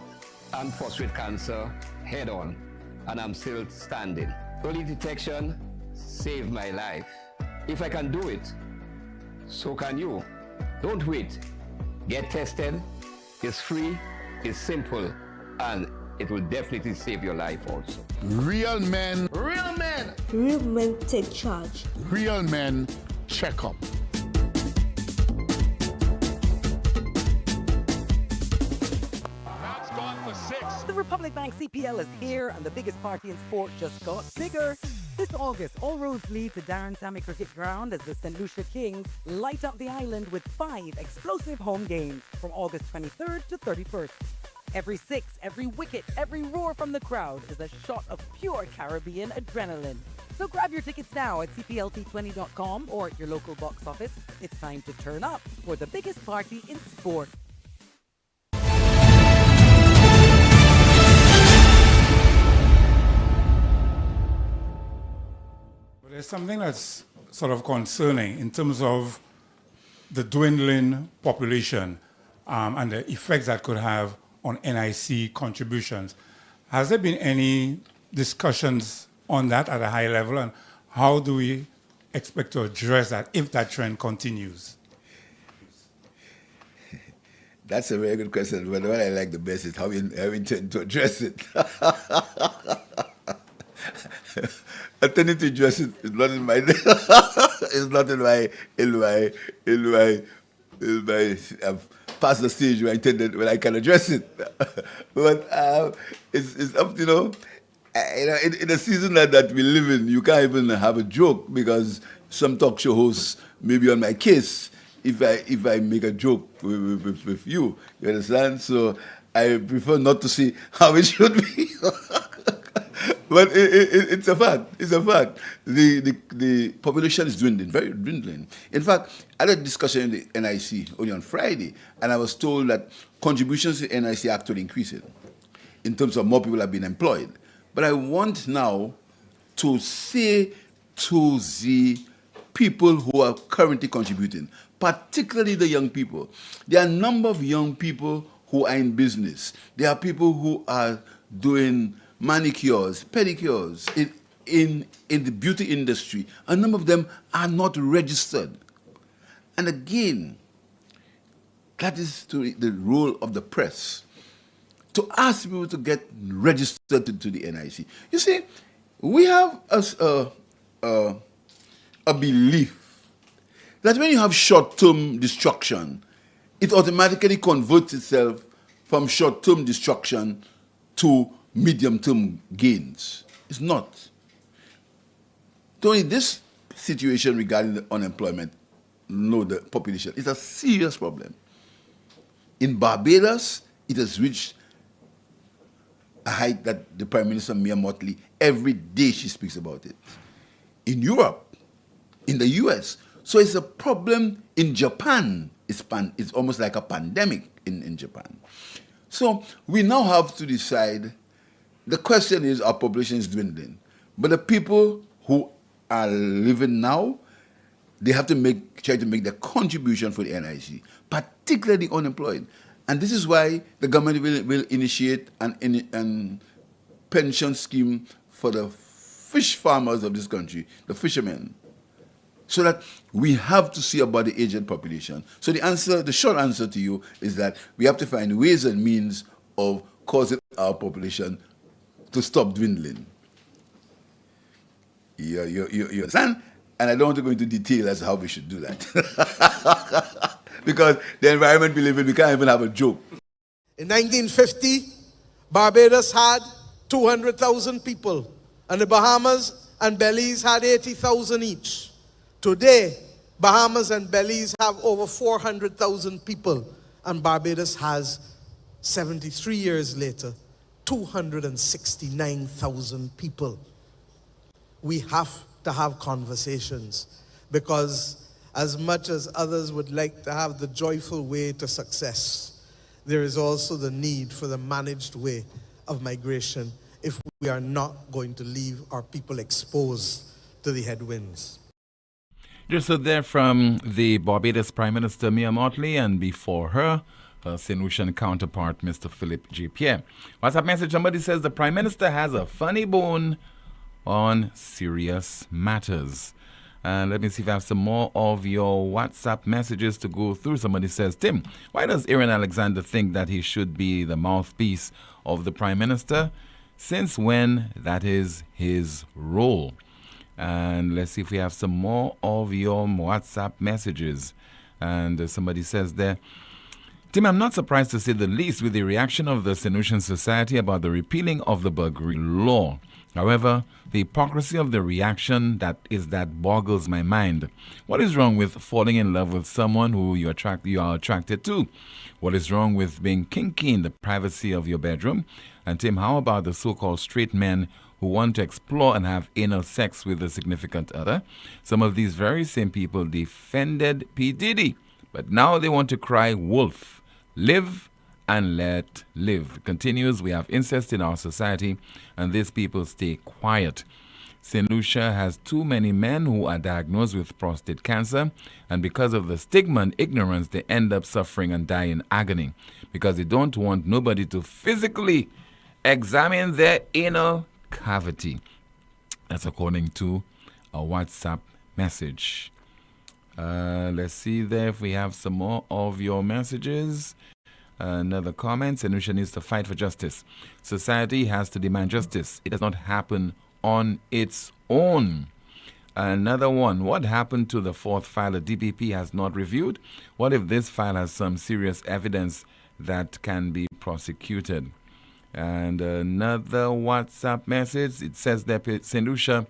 and prostate cancer head on, and I'm still standing. Early detection saved my life. If I can do it, so can you. Don't wait. Get tested. It's free, it's simple, and it will definitely save your life also. Real men. Real men. Real men take charge. Real men check up. The Republic Bank CPL is here, and the biggest party in sport just got bigger. This August, all roads lead to Darren Sammy Cricket Ground as the St. Lucia Kings light up the island with 5 explosive home games from August 23rd to 31st. Every six, every wicket, every roar from the crowd is a shot of pure Caribbean adrenaline. So grab your tickets now at cplt20.com or at your local box office. It's time to turn up for the biggest party in sport. There's something that's sort of concerning in terms of the dwindling population and the effects that could have on NIC contributions. Has there been any discussions on that at a high level, and how do we expect to address that if that trend continues? That's a very good question, but what I like the best is how we intend to address it. Attending to address it is not in my it's not in my I've passed the stage where I intended when I can address it. But it's up to in a season that we live in, you can't even have a joke because some talk show hosts may be on my case if I make a joke with you. You understand? So I prefer not to see how it should be. But it's a fact. It's a fact. The population is dwindling, very dwindling. In fact, I had a discussion in the NIC only on Friday, and I was told that contributions to NIC are actually increasing in terms of more people have been employed. But I want now to say to the people who are currently contributing, particularly the young people, there are a number of young people who are in business. There are people who are doing manicures, pedicures in the beauty industry. A number of them are not registered. And again, that is the role of the press, to ask people to get registered to the NIC. You see, we have a belief that when you have short-term destruction, it automatically converts itself from short-term destruction to medium-term gains. It's not. Tony, this situation regarding the unemployment, the population, is a serious problem. In Barbados, it has reached a height that the Prime Minister, Mia Mottley, every day she speaks about it. In Europe, in the US. So it's a problem in Japan. It's almost like a pandemic in Japan. So we now have to decide. The question is, our population is dwindling. But the people who are living now, they have to try to make their contribution for the NIC, particularly unemployed. And this is why the government will initiate an pension scheme for the fish farmers of this country, the fishermen, so that we have to see about the aged population. So the short answer to you is that we have to find ways and means of causing our population to stop dwindling. You understand? And I don't want to go into detail as to how we should do that. Because the environment we live in, we can't even have a joke. In 1950, Barbados had 200,000 people, and the Bahamas and Belize had 80,000 each. Today, Bahamas and Belize have over 400,000 people, and Barbados has, 73 years later, 269,000 people. We have to have conversations, because as much as others would like to have the joyful way to success, there is also the need for the managed way of migration if we are not going to leave our people exposed to the headwinds. Just so there from the Barbados Prime Minister Mia Mottley, and before her, her St. Lucian counterpart, Mr. Philip J. Pierre. WhatsApp message, somebody says the Prime Minister has a funny bone on serious matters. And let me see if I have some more of your WhatsApp messages to go through. Somebody says, Tim, why does Aaron Alexander think that he should be the mouthpiece of the Prime Minister? Since when that is his role? And let's see if we have some more of your WhatsApp messages. And somebody says there, Tim, I'm not surprised to say the least with the reaction of the St. Lucian Society about the repealing of the burglary law. However, the hypocrisy of the reaction that boggles my mind. What is wrong with falling in love with someone who you are attracted to? What is wrong with being kinky in the privacy of your bedroom? And Tim, how about the so-called straight men who want to explore and have anal sex with a significant other? Some of these very same people defended P. Diddy, but now they want to cry wolf. Live and let live. It continues, we have incest in our society, and these people stay quiet. St. Lucia has too many men who are diagnosed with prostate cancer, and because of the stigma and ignorance, they end up suffering and die in agony because they don't want nobody to physically examine their anal cavity. That's according to a WhatsApp message. Let's see there if we have some more of your messages. Another comment, St. Lucia needs to fight for justice. Society has to demand justice. It does not happen on its own. Another one, what happened to the fourth file the DPP has not reviewed? What if this file has some serious evidence that can be prosecuted? And another WhatsApp message, it says that St. Lucia,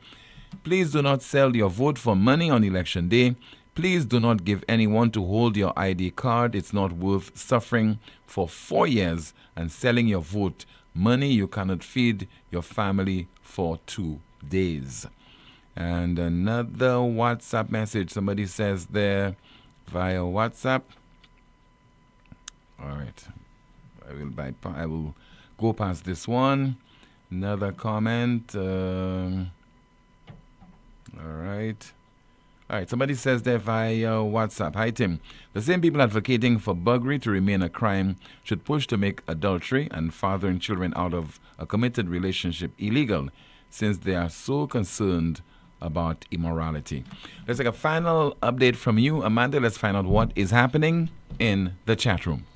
please do not sell your vote for money on election day. Please do not give anyone to hold your ID card. It's not worth suffering for 4 years and selling your vote. Money you cannot feed your family for 2 days. And another WhatsApp message. Somebody says there via WhatsApp. All right. I will go past this one. Another comment. All right. All right, somebody says there via WhatsApp. Hi, Tim. The same people advocating for buggery to remain a crime should push to make adultery and fathering children out of a committed relationship illegal, since they are so concerned about immorality. Let's take a final update from you, Amanda. Let's find out what is happening in the chat room.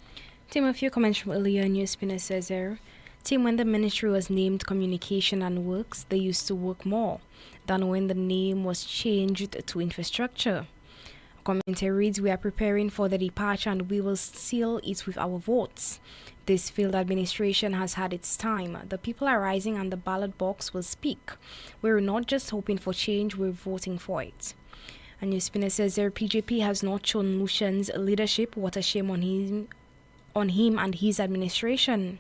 Tim, a few comments from earlier. NewsSpin says there, Tim, when the ministry was named Communication and Works, they used to work more than when the name was changed to Infrastructure. A commentary reads, we are preparing for the departure and we will seal it with our votes. This failed administration has had its time. The people are rising and the ballot box will speak. We're not just hoping for change, we're voting for it. And NewsSpinner says their PJP has not shown Lucian's leadership. What a shame on him and his administration.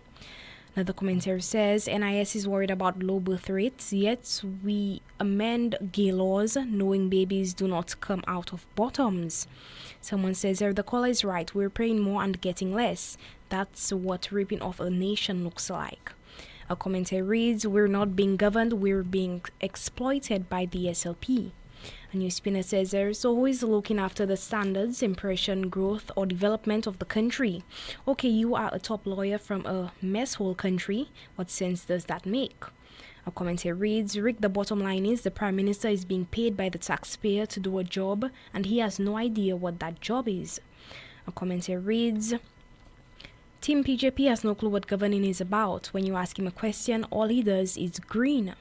Another commentator says NIS is worried about low birth rates, yet we amend gay laws knowing babies do not come out of bottoms. Someone says there, the caller is right, we're praying more and getting less. That's what ripping off a nation looks like. A commentary reads, we're not being governed, we're being exploited by the SLP. A NewsSpinner says there, so who is looking after the standards, impression, growth, or development of the country? Okay, you are a top lawyer from a mess hole country. What sense does that make? A commentary reads, Rick, the bottom line is the Prime Minister is being paid by the taxpayer to do a job, and he has no idea what that job is. A commentary reads, Team PJP has no clue what governing is about. When you ask him a question, all he does is grin.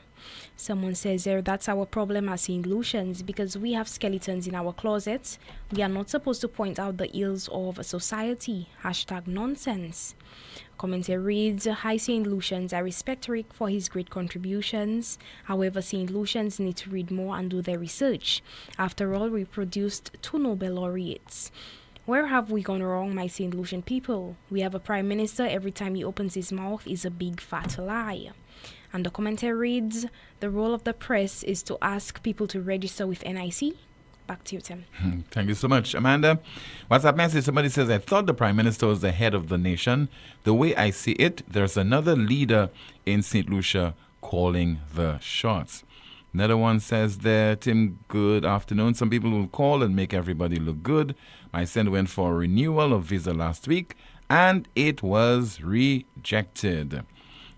Someone says there, that's our problem as St. Lucians, because we have skeletons in our closets. We are not supposed to point out the ills of society. #nonsense. Commentary reads, Hi St. Lucians, I respect Rick for his great contributions. However, St. Lucians need to read more and do their research. After all, we produced 2 Nobel laureates. Where have we gone wrong, my St. Lucian people? We have a Prime Minister, every time he opens his mouth is a big fat lie. And the commentary reads, the role of the press is to ask people to register with NIC. Back to you, Tim. Thank you so much, Amanda. WhatsApp message, somebody says, I thought the Prime Minister was the head of the nation. The way I see it, there's another leader in St. Lucia calling the shots. Another one says there, Tim, good afternoon. Some people will call and make everybody look good. My son went for a renewal of visa last week, and it was rejected.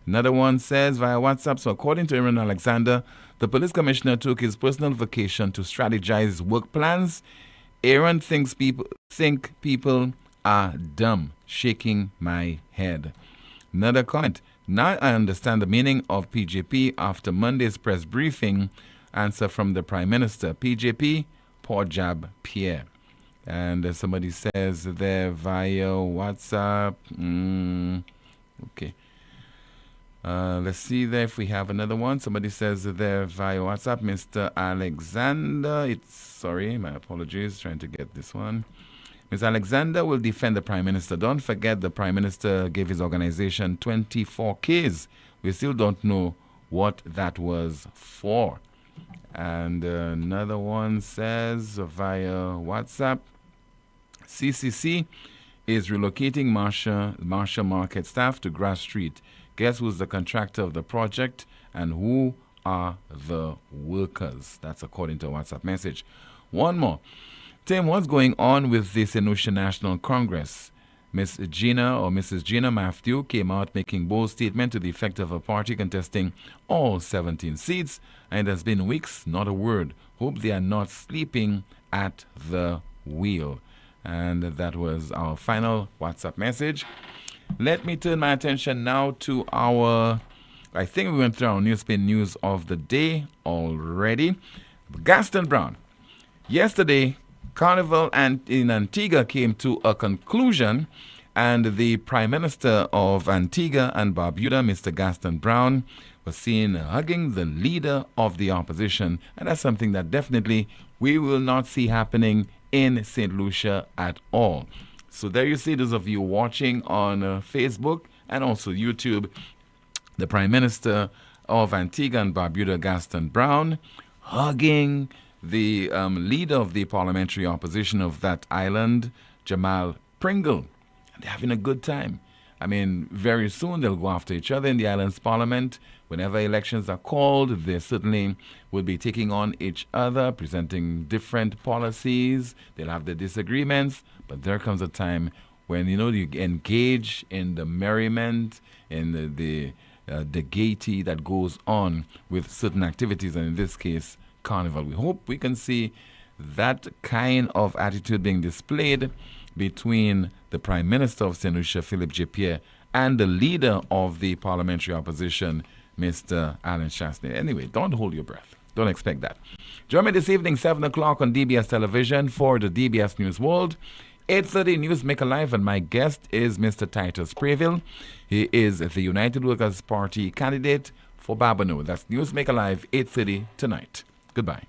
Another one says via WhatsApp, so according to Aaron Alexander, the police commissioner took his personal vacation to strategize work plans. Aaron thinks people are dumb, shaking my head. Another comment, now I understand the meaning of PJP after Monday's press briefing. Answer from the Prime Minister, PJP, poor jab, Pierre. And somebody says there via WhatsApp, okay. Let's see there if we have another one. Somebody says there via WhatsApp, Mr. Alexander. My apologies, trying to get this one. Mr. Alexander will defend the Prime Minister. Don't forget the Prime Minister gave his organization 24 Ks. We still don't know what that was for. And another one says via WhatsApp, CCC is relocating Marshall Market staff to Grass Street. Guess who's the contractor of the project and who are the workers? That's according to a WhatsApp message. One more. Tim, what's going on with the St. Lucia National Congress? Mrs. Gina Matthew came out making bold statement to the effect of a party contesting all 17 seats, and it has been weeks, not a word. Hope they are not sleeping at the wheel. And that was our final WhatsApp message. Let me turn my attention now to I think we went through our NewsSpin news of the day already. Gaston Brown. Yesterday, Carnival in Antigua came to a conclusion, and the Prime Minister of Antigua and Barbuda, Mr. Gaston Brown, was seen hugging the leader of the opposition, and that's something that definitely we will not see happening in St. Lucia at all. So there you see, those of you watching on Facebook and also YouTube, the Prime Minister of Antigua and Barbuda, Gaston Brown, hugging the leader of the parliamentary opposition of that island, Jamal Pringle. And they're having a good time. I mean, very soon they'll go after each other in the island's parliament. Whenever elections are called, they certainly will be taking on each other, presenting different policies. They'll have their disagreements, but there comes a time when, you engage in the merriment, in the gaiety that goes on with certain activities, and in this case, Carnival. We hope we can see that kind of attitude being displayed between the Prime Minister of St. Lucia, Philip J. Pierre, and the leader of the parliamentary opposition, Mr. Alan Chasney. Anyway, don't hold your breath. Don't expect that. Join me this evening, 7 o'clock on DBS Television for the DBS News World. 8:30 News Make Alive, and my guest is Mr. Titus Preville. He is the United Workers' Party candidate for Babonneau. That's News Make Alive, 8:30 tonight. Goodbye.